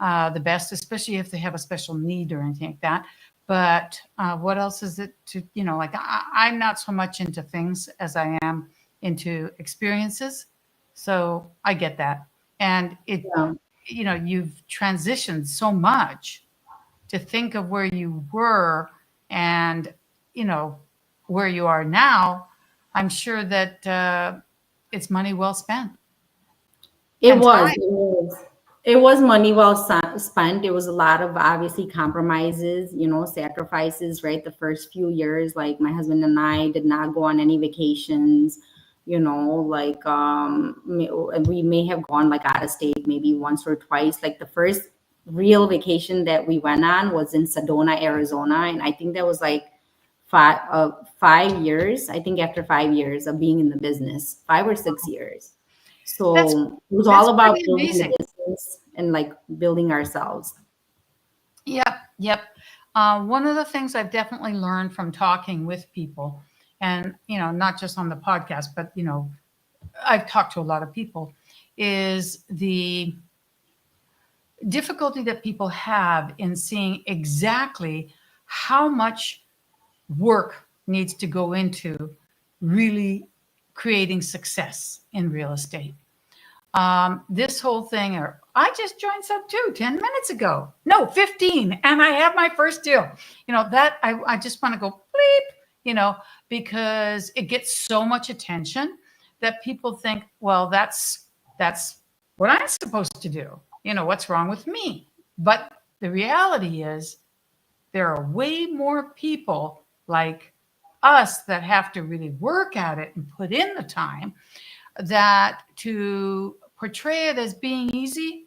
the best, especially if they have a special need or anything like that. But what else is it to, I'm not so much into things as I am into experiences. So I get that. And you've transitioned so much to think of where you were and, where you are now. I'm sure that it's money well spent. It was. It was money well spent. It was a lot of obviously compromises, sacrifices, right? The first few years, like my husband and I did not go on any vacations, like we may have gone like out of state maybe once or twice. Like the first real vacation that we went on was in Sedona, Arizona. And I think that was like 5 years. I think after 5 years of being in the business, 5 or 6 years. That's So it was all that's about pretty building the amazing. business and like building ourselves. Yep, yep. One of the things I've definitely learned from talking with people, and not just on the podcast, but I've talked to a lot of people, is the difficulty that people have in seeing exactly how much work needs to go into really creating success in real estate. This whole thing, or I just joined sub 2 10 minutes ago. No, 15. And I have my first deal. That I just want to go bleep, because it gets so much attention that people think, well, that's what I'm supposed to do. What's wrong with me? But the reality is there are way more people like us that have to really work at it and put in the time, that to portray it as being easy,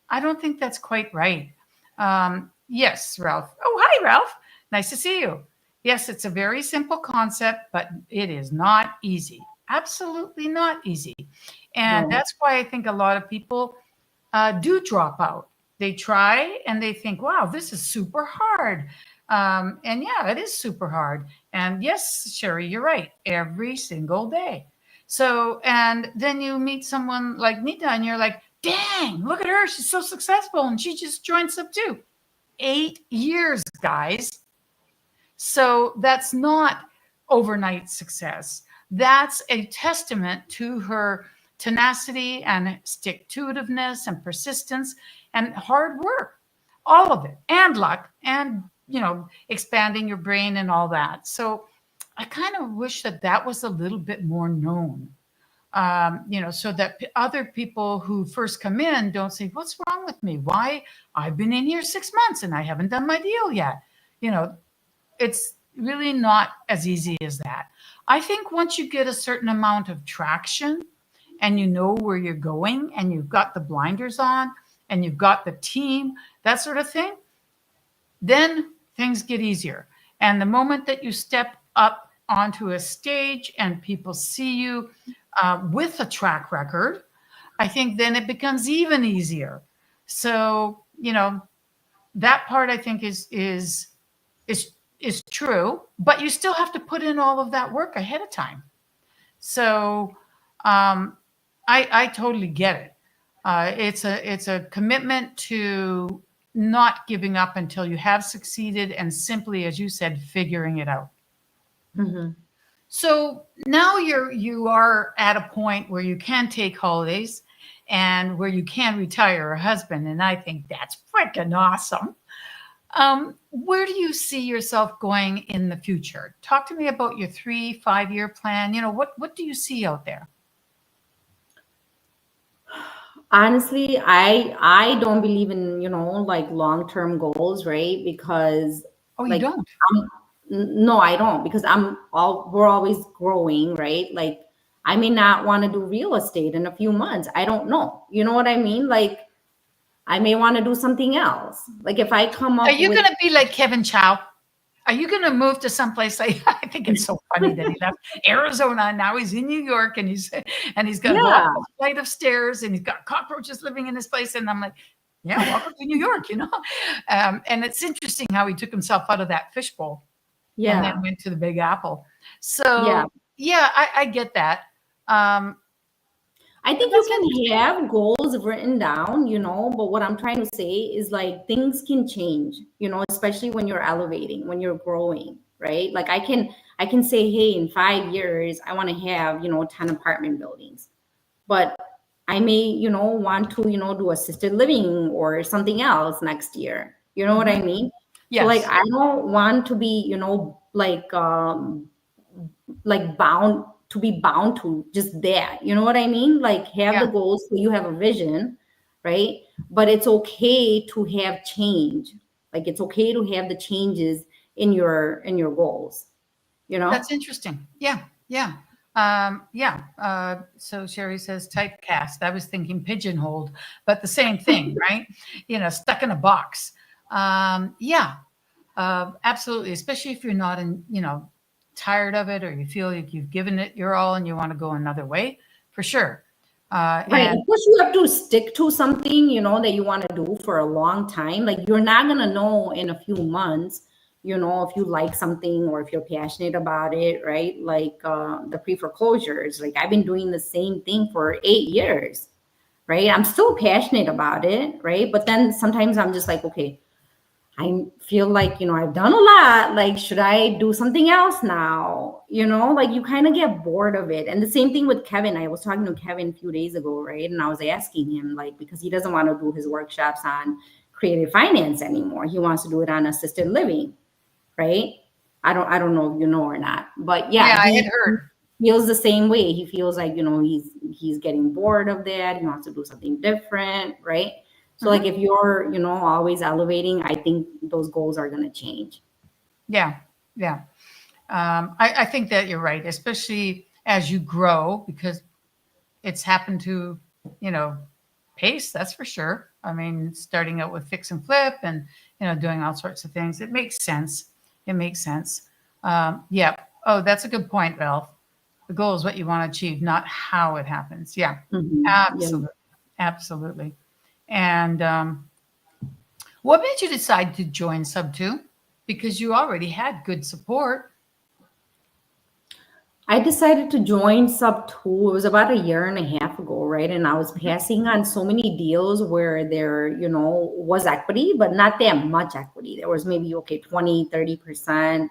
I don't think that's quite right. Yes, Ralph. Oh, hi, Ralph. Nice to see you. Yes, it's a very simple concept, but it is not easy. Absolutely not easy. And No. that's why I think a lot of people do drop out. They try and they think, wow, this is super hard. And yeah, it is super hard. And yes, Sherry, you're right. Every single day. So, and then you meet someone like Nita and you're like, dang, look at her. She's so successful. And she just joined Sub 2. 8 years, guys. So that's not overnight success. That's a testament to her tenacity and stick to itiveness and persistence and hard work, all of it, and luck, and expanding your brain and all that. So I kind of wish that that was a little bit more known, so that other people who first come in don't say, what's wrong with me? Why? I've been in here 6 months and I haven't done my deal yet. It's really not as easy as that. I think once you get a certain amount of traction and you know where you're going and you've got the blinders on and you've got the team, that sort of thing, then things get easier. And the moment that you step up onto a stage and people see you with a track record, I think then it becomes even easier. So, that part I think is true, but you still have to put in all of that work ahead of time. So I totally get it. It's a commitment to not giving up until you have succeeded and simply, as you said, figuring it out. Mhm. So now you are at a point where you can take holidays and where you can retire a husband, and I think that's freaking awesome. Where do you see yourself going in the future? Talk to me about your 3-5 year plan. What do you see out there? Honestly, I don't believe in, like long-term goals, right? Because Oh, you like don't? no, I don't, because we're always growing, right? Like I may not want to do real estate in a few months. I don't know. You know what I mean? Like I may want to do something else. Like if I come Are up you with going to be like Kevin Chow? Are you going to move to someplace like, I think it's so funny that he left Arizona and now he's in New York and he's going to go up yeah, a flight of stairs and he's got cockroaches living in his place. And I'm like, yeah, welcome to New York. And it's interesting how he took himself out of that fishbowl and then yeah, went to the Big Apple. yeah. So yeah, I get that. I But think you that's can interesting. have goals written down, but what I'm trying to say is like things can change, especially when you're elevating, when you're growing, right? Like I can say, hey, in 5 years, I want to have, 10 apartment buildings. But I may, want to, do assisted living or something else next year. You know what I Mhm. mean? So like Yes. I don't want to be, like bound to just that. You know what I mean? Like have Yeah. the goals so you have a vision, right? But it's okay to have change. Like it's okay to have the changes in your goals, you know? That's interesting. Yeah, yeah. Yeah. So Sherry says typecast. I was thinking pigeonholed, but the same thing, right? Stuck in a box. Yeah, absolutely. Especially if you're not tired of it, or you feel like you've given it your all and you want to go another way, for sure. Right. And Of course, you have to stick to something, that you want to do for a long time. Like you're not going to know in a few months, if you like something or if you're passionate about it, right? Like the pre-foreclosures, like I've been doing the same thing for 8 years, right? I'm still passionate about it, right? But then sometimes I'm just like, okay, I feel like, I've done a lot. Like, should I do something else now? Like you kind of get bored of it. And the same thing with Kevin. I was talking to Kevin a few days ago, right? And I was asking him, like, because he doesn't want to do his workshops on creative finance anymore. He wants to do it on assisted living, right? I don't know if you know or not, but yeah, yeah, I he had heard. feels the same way. He feels like, he's getting bored of that. He wants to do something different, right? So like Mhm. if you're, always elevating, I think those goals are going to change. Yeah, yeah. I think that you're right, especially as you grow, because it's happened to, you know, pace, that's for sure. I mean, starting out with fix and flip and, doing all sorts of things. It makes sense. It makes sense. Yeah. Oh, that's a good point, Ralph. The goal is what you want to achieve, not how it happens. Yeah, Yeah. absolutely. Absolutely. And what made you decide to join Sub 2? Because you already had good support. I decided to join Sub 2. It was about a year and a half ago, right? And I was Mhm. passing on so many deals where there, was equity, but not that much equity. There was maybe, okay, 20, 30%,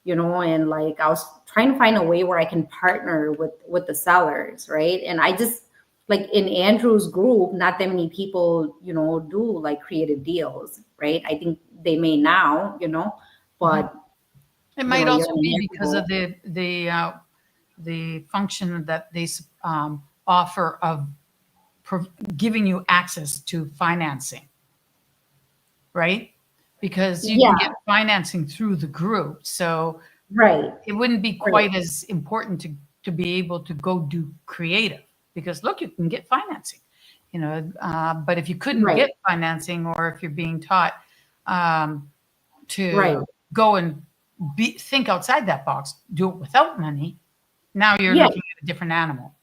and like I was trying to find a way where I can partner with the sellers, right? And I just like in Andrew's group, not that many people, do like creative deals, right? I think they may now, Mhm. but It might a year also and be a half because of ago. the function that they offer of giving you access to financing, right? Because you can Yeah, get financing through the group, so right, it wouldn't be right, quite as important to be able to go do creative, because look, you can get financing, but if you couldn't right, get financing, or if you're being taught um, right. to go and think outside that box, do it without money, now you're Yeah, looking at a different animal.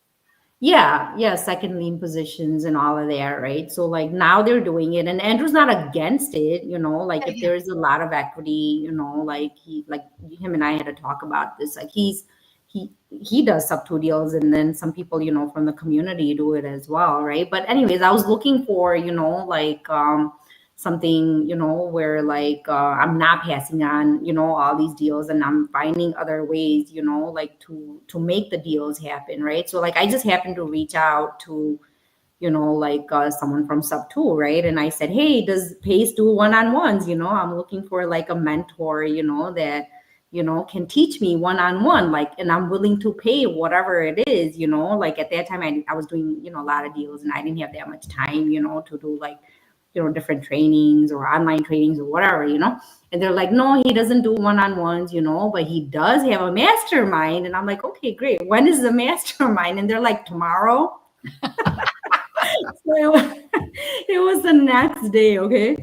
yeah, second lien positions and all of that, right? So like now they're doing it, and Andrew's not against it, like Yeah, if yeah. there's a lot of equity, like him and I had to talk about this. Like he does sub two deals, and then some people, from the community do it as well, right? But anyways, I was looking for, like something, where like I'm not passing on, all these deals, and I'm finding other ways, like to make the deals happen, right? So like I just happened to reach out to, like someone from Sub 2, right? And I said, hey, does Pace do one-on-ones? I'm looking for like a mentor, that can teach me one-on-one, like, and I'm willing to pay whatever it is, like at that time I was doing, a lot of deals, and I didn't have that much time, to do like, different trainings or online trainings or whatever, and they're like, no, he doesn't do one-on-ones, but he does have a mastermind. And I'm like, okay, great, when is the mastermind? And they're like, tomorrow. So it was the next day, okay.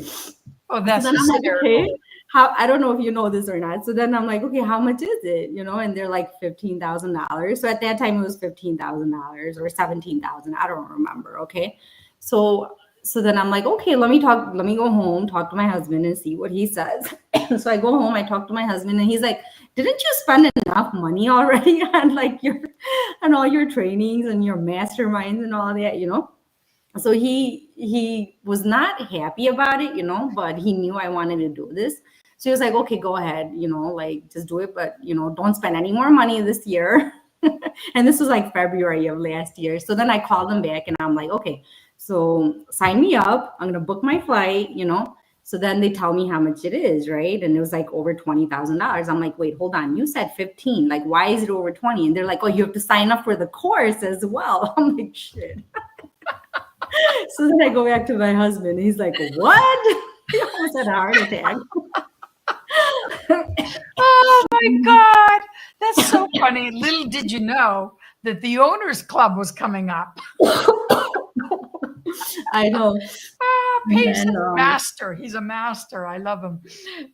Oh, So that's then I'm like, hysterical. okay, how, I don't know if you know this or not. So then I'm like, okay, how much is it? And they're like $15,000. So at that time it was $15,000 or 17,000. I don't remember. Okay. So then I'm like, okay, let me go home, talk to my husband and see what he says. So I go home, I talk to my husband, and he's like, didn't you spend enough money already on like on all your trainings and your masterminds and all that? So he was not happy about it, but he knew I wanted to do this. So he was like, okay, go ahead, like just do it, but don't spend any more money this year. And this was like February of last year. So then I called them back and I'm like, okay, so sign me up, I'm gonna book my flight. So then they tell me how much it is, right? And it was like over $20,000. I'm like, wait, hold on, you said 15, like why is it over 20? And they're like, oh, you have to sign up for the course as well. I'm like, shit. So then I go back to my husband. He's like, "What?" He almost had a heart attack. Oh my God. That's so funny. Little did you know that the owners club was coming up. I know. And Pace is then, a master. He's a master. I love him.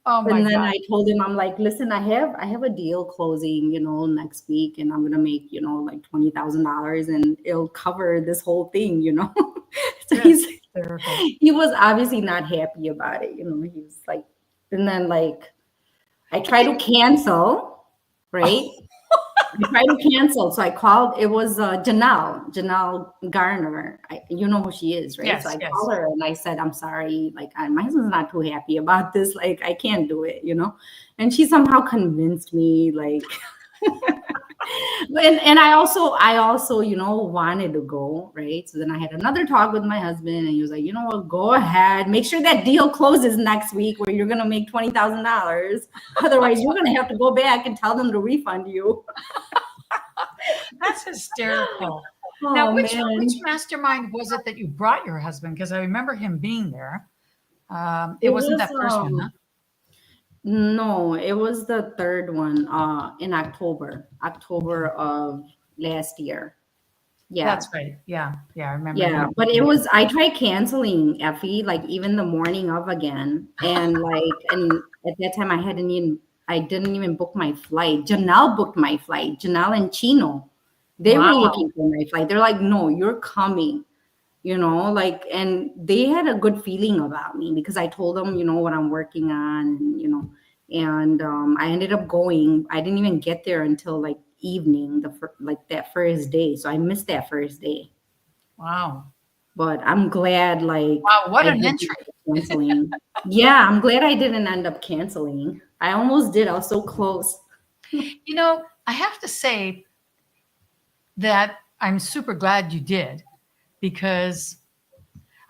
Oh my and then God. I told him, I'm like, listen, I have a deal closing, next week, and I'm gonna make, like $20,000, and it'll cover this whole thing. So That's hysterical. he was obviously not happy about it. He was like, and then like I tried to cancel, right? I tried to cancel. So I called, it was Janelle Garner. You know who she is, right? So Yes, I yes. called her and I said, I'm sorry. Like, my husband's not too happy about this. Like, I can't do it. And she somehow convinced me, like, and I also, wanted to go, right? So then I had another talk with my husband, and he was like, you know what, go ahead, make sure that deal closes next week where you're gonna make $20,000. Otherwise, you're gonna have to go back and tell them to refund you. That's hysterical. Oh, Now, which man. mastermind was it that you brought your husband? Because I remember him being there. It It wasn't was, that first one, huh? No, it was the third one in October of last year. Yeah. That's right. Yeah, yeah, I remember. Yeah, him. but I tried canceling Effie, like even the morning of again. And at that time I didn't even book my flight. Janelle booked my flight. Janelle and Chino, they were Wow. looking for my flight. They're like, no, you're coming, and they had a good feeling about me because I told them, what I'm working on, and I ended up going. I didn't even get there until like evening, like that first day. So I missed that first day. Wow. But I'm glad, like, Wow, what I an didn't entry. end up canceling. Yeah, I'm glad I didn't end up canceling. I almost did. I was so close. I have to say that I'm super glad you did, because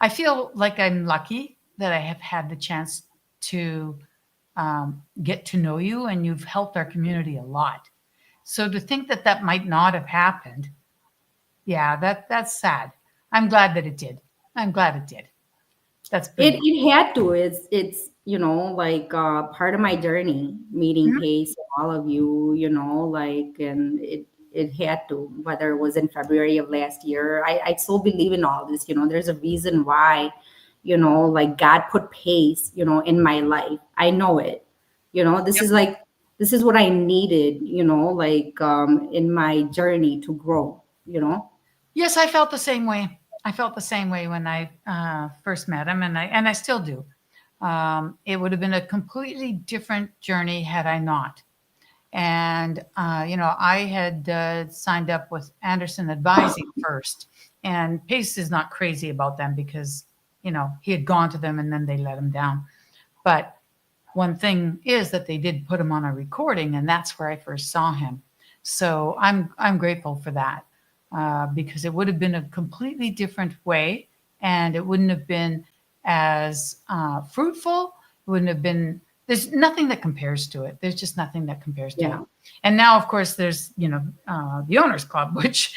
I feel like I'm lucky that I have had the chance to get to know you, and you've helped our community a lot. So to think that that might not have happened, yeah, that's sad. I'm glad that it did. I'm glad it did. That's It brilliant. it had to. It's like part of my journey, meeting Mhm. Pace and all of you, like, and it had to, whether it was in February of last year. I still believe in all this. There's a reason why, like God put Pace, in my life. I know it. This Yep. is like this is what I needed, like in my journey to grow. Yes, I felt the same way. I felt the same way when I first met him, and I still do. It would have been a completely different journey had I not. And I had signed up with Anderson Advising first, and Pace is not crazy about them because he had gone to them and then they let him down. But one thing is that they did put him on a recording, and that's where I first saw him. So I'm grateful for that, because it would have been a completely different way, and it wouldn't have been as fruitful. It wouldn't have been. There's nothing that compares to it. There's just nothing that compares to it. Yeah. And now, of course, there's the Owners Club, which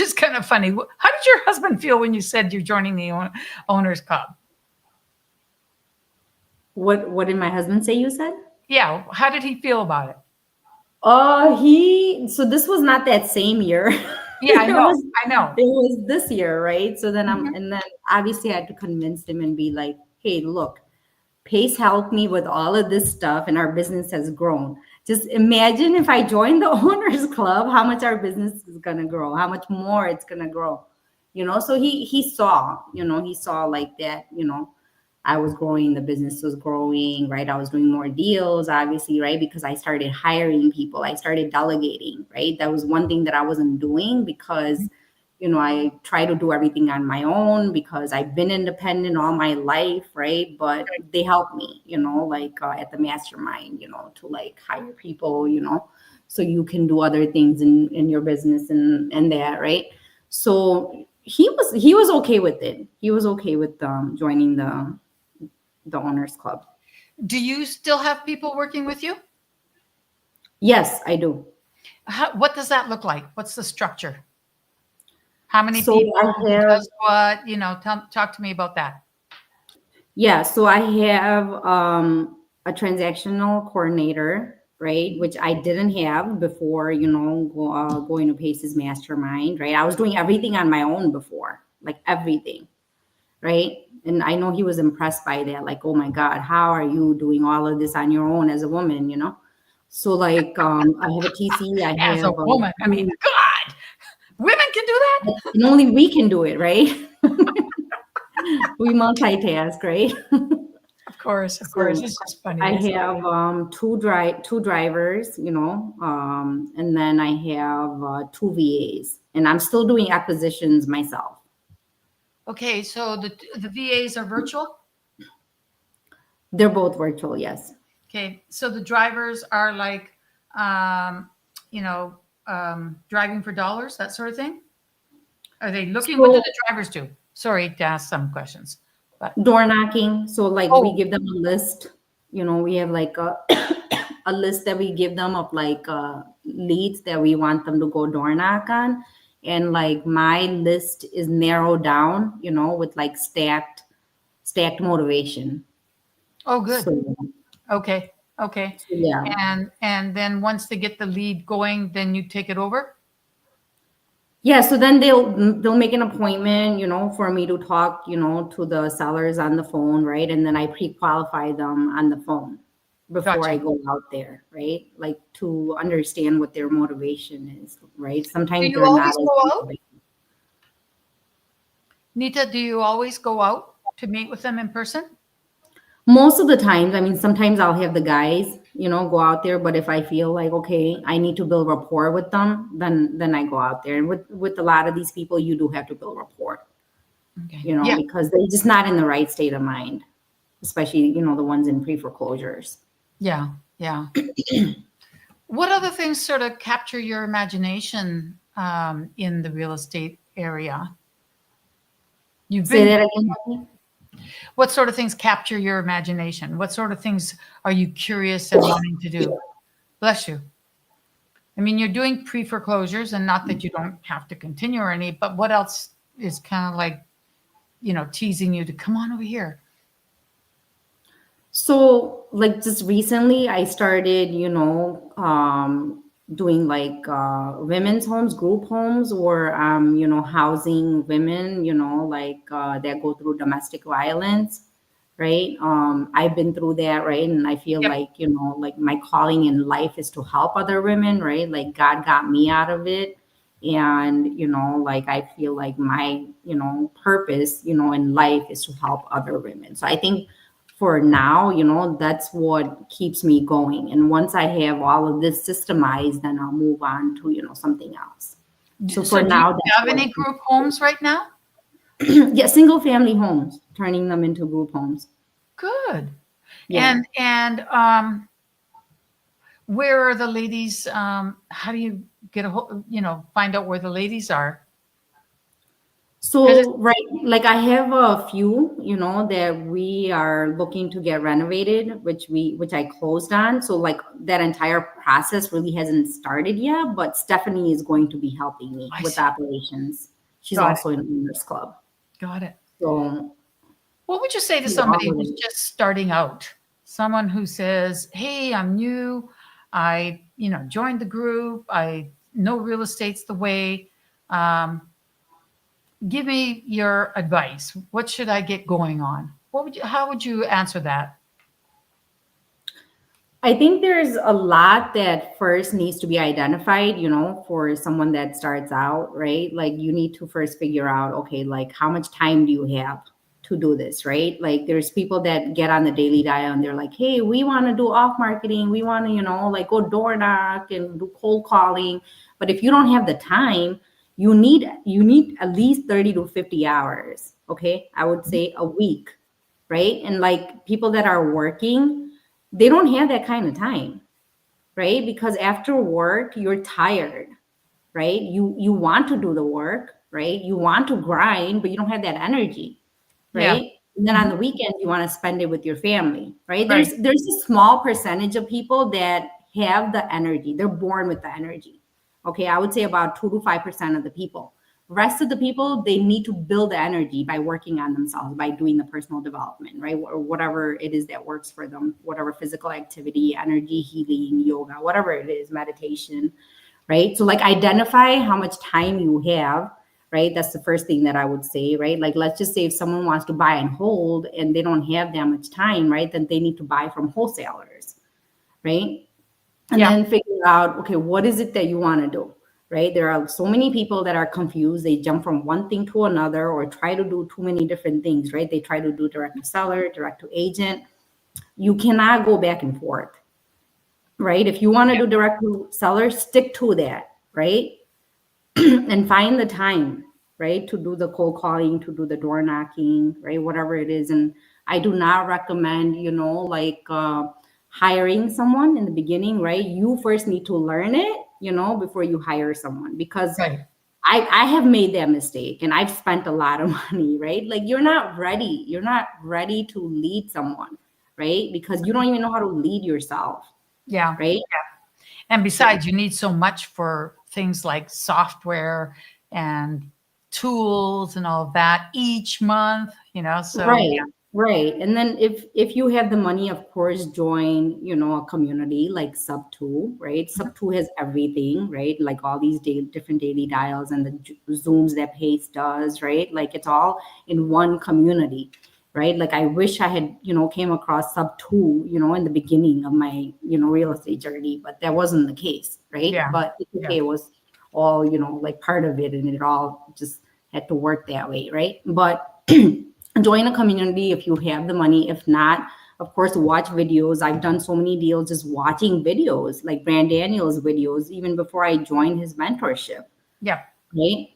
is kind of funny. How did your husband feel when you said you're joining the Owners Club? What did my husband say you said? Yeah, how did he feel about it? So this was not that same year. Yeah, I It know. was I know. it was this year, right? So then Mhm. and then obviously I had to convince him and be like, hey, look, Pace helped me with all of this stuff and our business has grown. Just imagine if I joined the owners club, how much our business is gonna grow, how much more it's gonna grow. So he saw like that, I was growing, the business was growing, right? I was doing more deals, obviously, right? Because I started hiring people, I started delegating, right? That was one thing that I wasn't doing because, I try to do everything on my own because I've been independent all my life, right? But they helped me, like at the mastermind, to like hire people, so you can do other things in your business and that, right? So he was okay with it. He was okay with joining the owners club. Do you still have people working with you? Yes, I do. What does that look like? What's the structure? How many So people? I Who have, does what? Talk to me about that. yeah, so I have a transactional coordinator, right, which I didn't have before, going to Pace's mastermind, right? I was doing everything on my own before, like everything, right? And I know he was impressed by that, like, oh my God, how are you doing all of this on your own as a woman, So like, I have a TC, I As a have woman, I mean, God, women can do that. and only we can do it, right? We multitask, right? Of course, of course. So It's just funny. I It's have two drivers, and then I have two VAs, and I'm still doing acquisitions myself. okay. So the VAs are virtual. They're both virtual, yes. Okay. So the drivers are like, um, driving for dollars, that sort of thing. Are they looking? What do So the drivers do? Sorry to ask some questions, but door knocking. So like we oh, give them a list. We have like a a list that we give them of like leads that we want them to go door knock on, and like my list is narrowed down. With like stacked motivation. oh, good. So, Okay, okay. so yeah. And then once they get the lead going, then you take it over. Yeah, so then they'll make an appointment, for me to talk, to the sellers on the phone, right? And then I pre-qualify them on the phone before I Gotcha. go out there, right? Like to understand what their motivation is, right? Do Sometimes you they're not always as go out, motivated. Nita? Do you always go out to meet with them in person? Most of the times, I mean, sometimes I'll have the guys, go out there, but if I feel like, okay, I need to build rapport with them, then I go out there. And with a lot of these people, you do have to build rapport, Okay. Yeah, because they're just not in the right state of mind, especially, the ones in pre-foreclosures. yeah, yeah. What other things sort of capture your imagination in the real estate area? You've Say been. that again, Becky? What sort of things capture your imagination? What sort of things are you curious and wanting to do? Bless you. I mean, you're doing pre-foreclosures, and not that you don't have to continue or any, but what else is kind of like, teasing you to come on over here? So, like just recently, I started, doing like women's homes, group homes, or housing women, like that go through domestic violence, right? I've been through that, right? And I feel Yep. like, like my calling in life is to help other women, right? Like God got me out of it. And, like I feel like my, purpose, in life is to help other women. So I think for now, that's what keeps me going. And once I have all of this systemized, then I'll move on to, something else. So So for do you now, that's have what, any group homes right now? yeah, single family homes, turning them into group homes. Good. Yeah. And where are the ladies? How do you get find out where the ladies are? Because So, right, like I have a few, that we are looking to get renovated, which I closed on. So like that entire process really hasn't started yet, but Stephanie is going to be helping me I with see. operations. She's Got it. also in Owners Club. Got it. So What would you say to she's all somebody who's in. just starting out? Someone who says, "Hey, I'm new. I, joined the group. I know real estate's the way. Um, give me your advice. What should I get going on?" How would you answer that? I think there's a lot that first needs to be identified, for someone that starts out, right? Like you need to first figure out, okay, like how much time do you have to do this, right? Like there's people that get on the daily dial and they're like, hey, we want to do off marketing. We want to, like go door knock and do cold calling. But if you don't have the time, you need at least 30 to 50 hours. Okay. I would say a week, right? And like people that are working, they don't have that kind of time, right? Because after work you're tired, right? You want to do the work, right? You want to grind, but you don't have that energy, Yeah. right? And then on Mhm. the weekend you want to spend it with your family, right? Right. There's a small percentage of people that have the energy. They're born with the energy. Okay, I would say about 2 to 5% of the people. Rest of the people, they need to build the energy by working on themselves, by doing the personal development, right? Or whatever it is that works for them, whatever physical activity, energy, healing, yoga, whatever it is, meditation, right? So like identify how much time you have, right? That's the first thing that I would say, right? Like let's just say if someone wants to buy and hold and they don't have that much time, right? Then they need to buy from wholesalers, right? And Yeah. then figure out, okay, what is it that you want to do, right? There are so many people that are confused. They jump from one thing to another or try to do too many different things, right? They try to do direct to seller, direct to agent. You cannot go back and forth, right? If you want to do direct to seller, stick to that, right? And find the time, right, to do the cold calling, to do the door knocking, right, whatever it is. And I do not recommend, like hiring someone in the beginning, right? You first need to learn it, before you hire someone, because Right. I have made that mistake and I've spent a lot of money, right? Like you're not ready. You're not ready to lead someone, right? Because you don't even know how to lead yourself, Yeah. right? And besides, you need so much for things like software and tools and all of that each month, so Right, right. And then if you have the money, of course, join, a community like Sub2, right? Sub2 has everything, right? Like all these different daily dials and the Zooms that Pace does, right? Like it's all in one community, right? Like I wish I had, came across Sub2, in the beginning of my, real estate journey, but that wasn't the case, right? yeah. But it's Yeah. okay, it was all, like part of it and it all just had to work that way, right? But join a community if you have the money. If not, of course, watch videos. I've done so many deals just watching videos, like Brand Daniel's videos, even before I joined his mentorship, Yeah. right?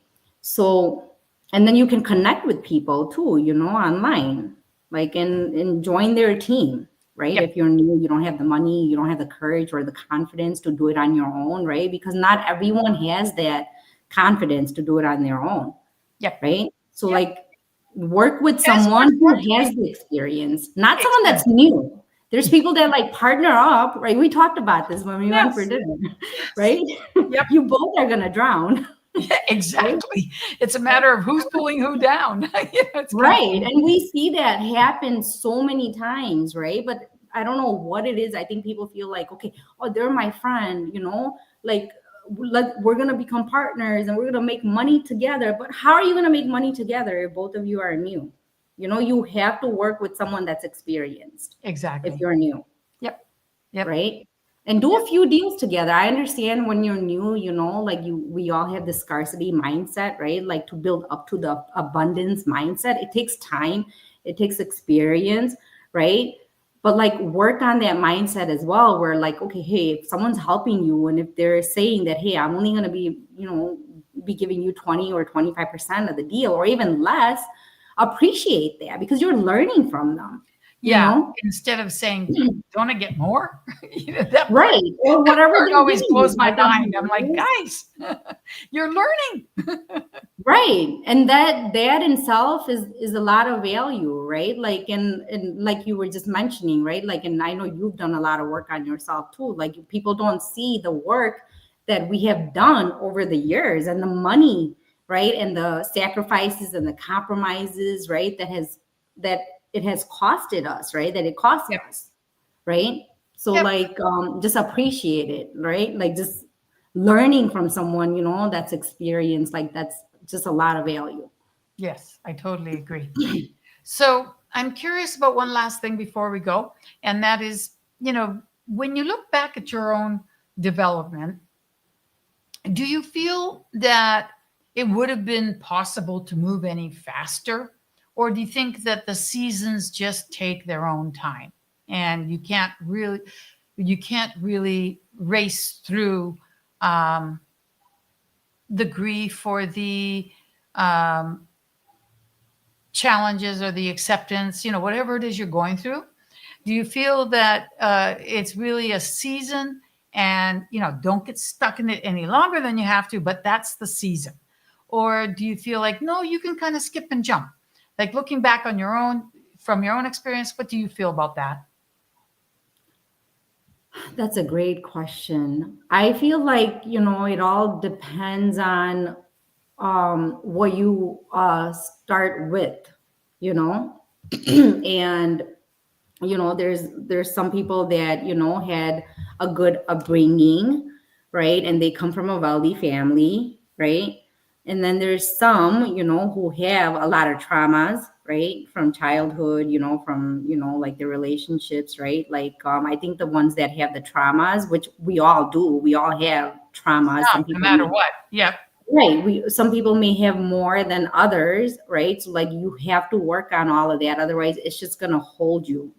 So, and then you can connect with people too, online, like and join their team, right? Yeah. If you're new, you don't have the money, you don't have the courage or the confidence to do it on your own, right? Because not everyone has that confidence to do it on their own, Yeah. right? So Yeah. like work with And it's someone who has unfortunately the experience, not someone that's exactly. new. There's people that like partner up, right? We talked about this when we went for Yes. dinner, Yes. right? Yep. You both are gonna drown, Yeah, right? exactly. It's a matter of who's pulling who down. It's kind of Right. And we see that happen so many times, right? But I don't know what it is. I think people feel like, okay, oh, they're my friend, like we're going to become partners and we're going to make money together. But how are you going to make money together if both of you are new? You have to work with someone that's experienced if exactly. you're new, Yep. Yep. right? And do a few deals together. I understand when you're new, like we all have the scarcity mindset, right? Like to build up to the abundance mindset, it takes time, it takes experience, right? But like work on that mindset as well, where like, okay, hey, if someone's helping you and if they're saying that, hey, I'm only going to be giving you 20 or 25% of the deal or even less, appreciate that because you're learning from them, you Yeah. know? Instead of saying, don't I get more? That part, Right. Or that whatever part they're always giving you. blows my Whether mind. I'm you like, raise- guys, you're learning. Right. And that in self is a lot of value, right? Like and like you were just mentioning, right? Like, and I know you've done a lot of work on yourself too. Like people don't see the work that we have done over the years and the money, right? And the sacrifices and the compromises, right? That it has costed us, right? That it cost Yep. us, right? So Yep. like just appreciate it, right? Like just learning from someone, that's experienced, like that's just a lot of value. Yes, I totally agree. So I'm curious about one last thing before we go, and that is, when you look back at your own development, do you feel that it would have been possible to move any faster? Or do you think that the seasons just take their own time and you can't really race through um, the grief or the um, challenges or the acceptance, whatever it is you're going through? Do you feel that it's really a season and, don't get stuck in it any longer than you have to, but that's the season? Or do you feel like, no, you can kind of skip and jump? Like looking back from your own experience, what do you feel about that? That's a great question. I feel like, it all depends on what you start with, you know. And there's some people that had a good upbringing, right, and they come from a wealthy family, right, and then there's some who have a lot of traumas, right, from childhood, from like their relationships, right, like I think the ones that have the traumas, which we all do, we all have traumas. Some No people matter what. Yep. Right. Some people may have more than others, right? So like you have to work on all of that. Otherwise, it's just gonna hold you,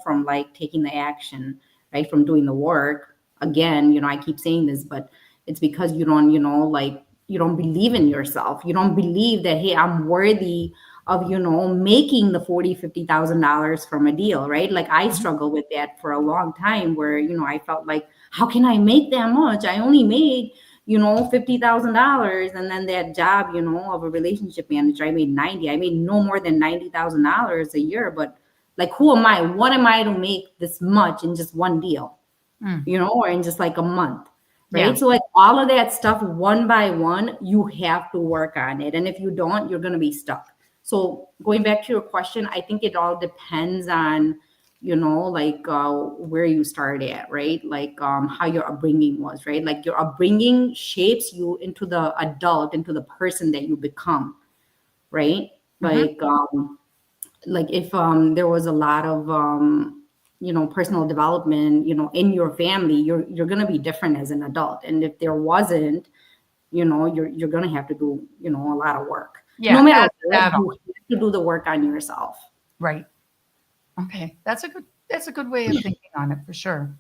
from like taking the action, right? From doing the work. Again, I keep saying this, but it's because you don't, like you don't believe in yourself. You don't believe that, hey, I'm worthy of, making the $40,000-$50,000 from a deal, right? Like I struggled with that for a long time where, I felt like, how can I make that much? I only made $50,000, and then that job, of a relationship manager, I made 90. I made no more than $90,000 a year. But like, who am I? What am I to make this much in just one deal, or in just like a month, right? Yeah. So like all of that stuff, one by one, you have to work on it, and if you don't, you're gonna be stuck. So going back to your question, I think it all depends on like where you start at, right? Like how your upbringing was, right? Like your upbringing shapes you into the adult, into the person that you become, right? Like if there was a lot of personal development in your family, you're going to be different as an adult. And if there wasn't, you're going to have to do a lot of work. Yeah, No matter that what, you have to do the work on yourself. Right. Okay. That's a good way of thinking on it for sure.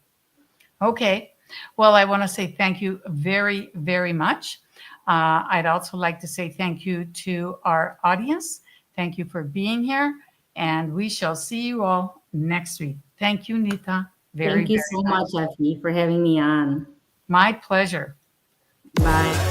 Okay. Well, I want to say thank you very, very much. I'd also like to say thank you to our audience. Thank you for being here, and we shall see you all next week. Thank you, Nita. Thank you so much, Effie, for having me on. My pleasure. Bye.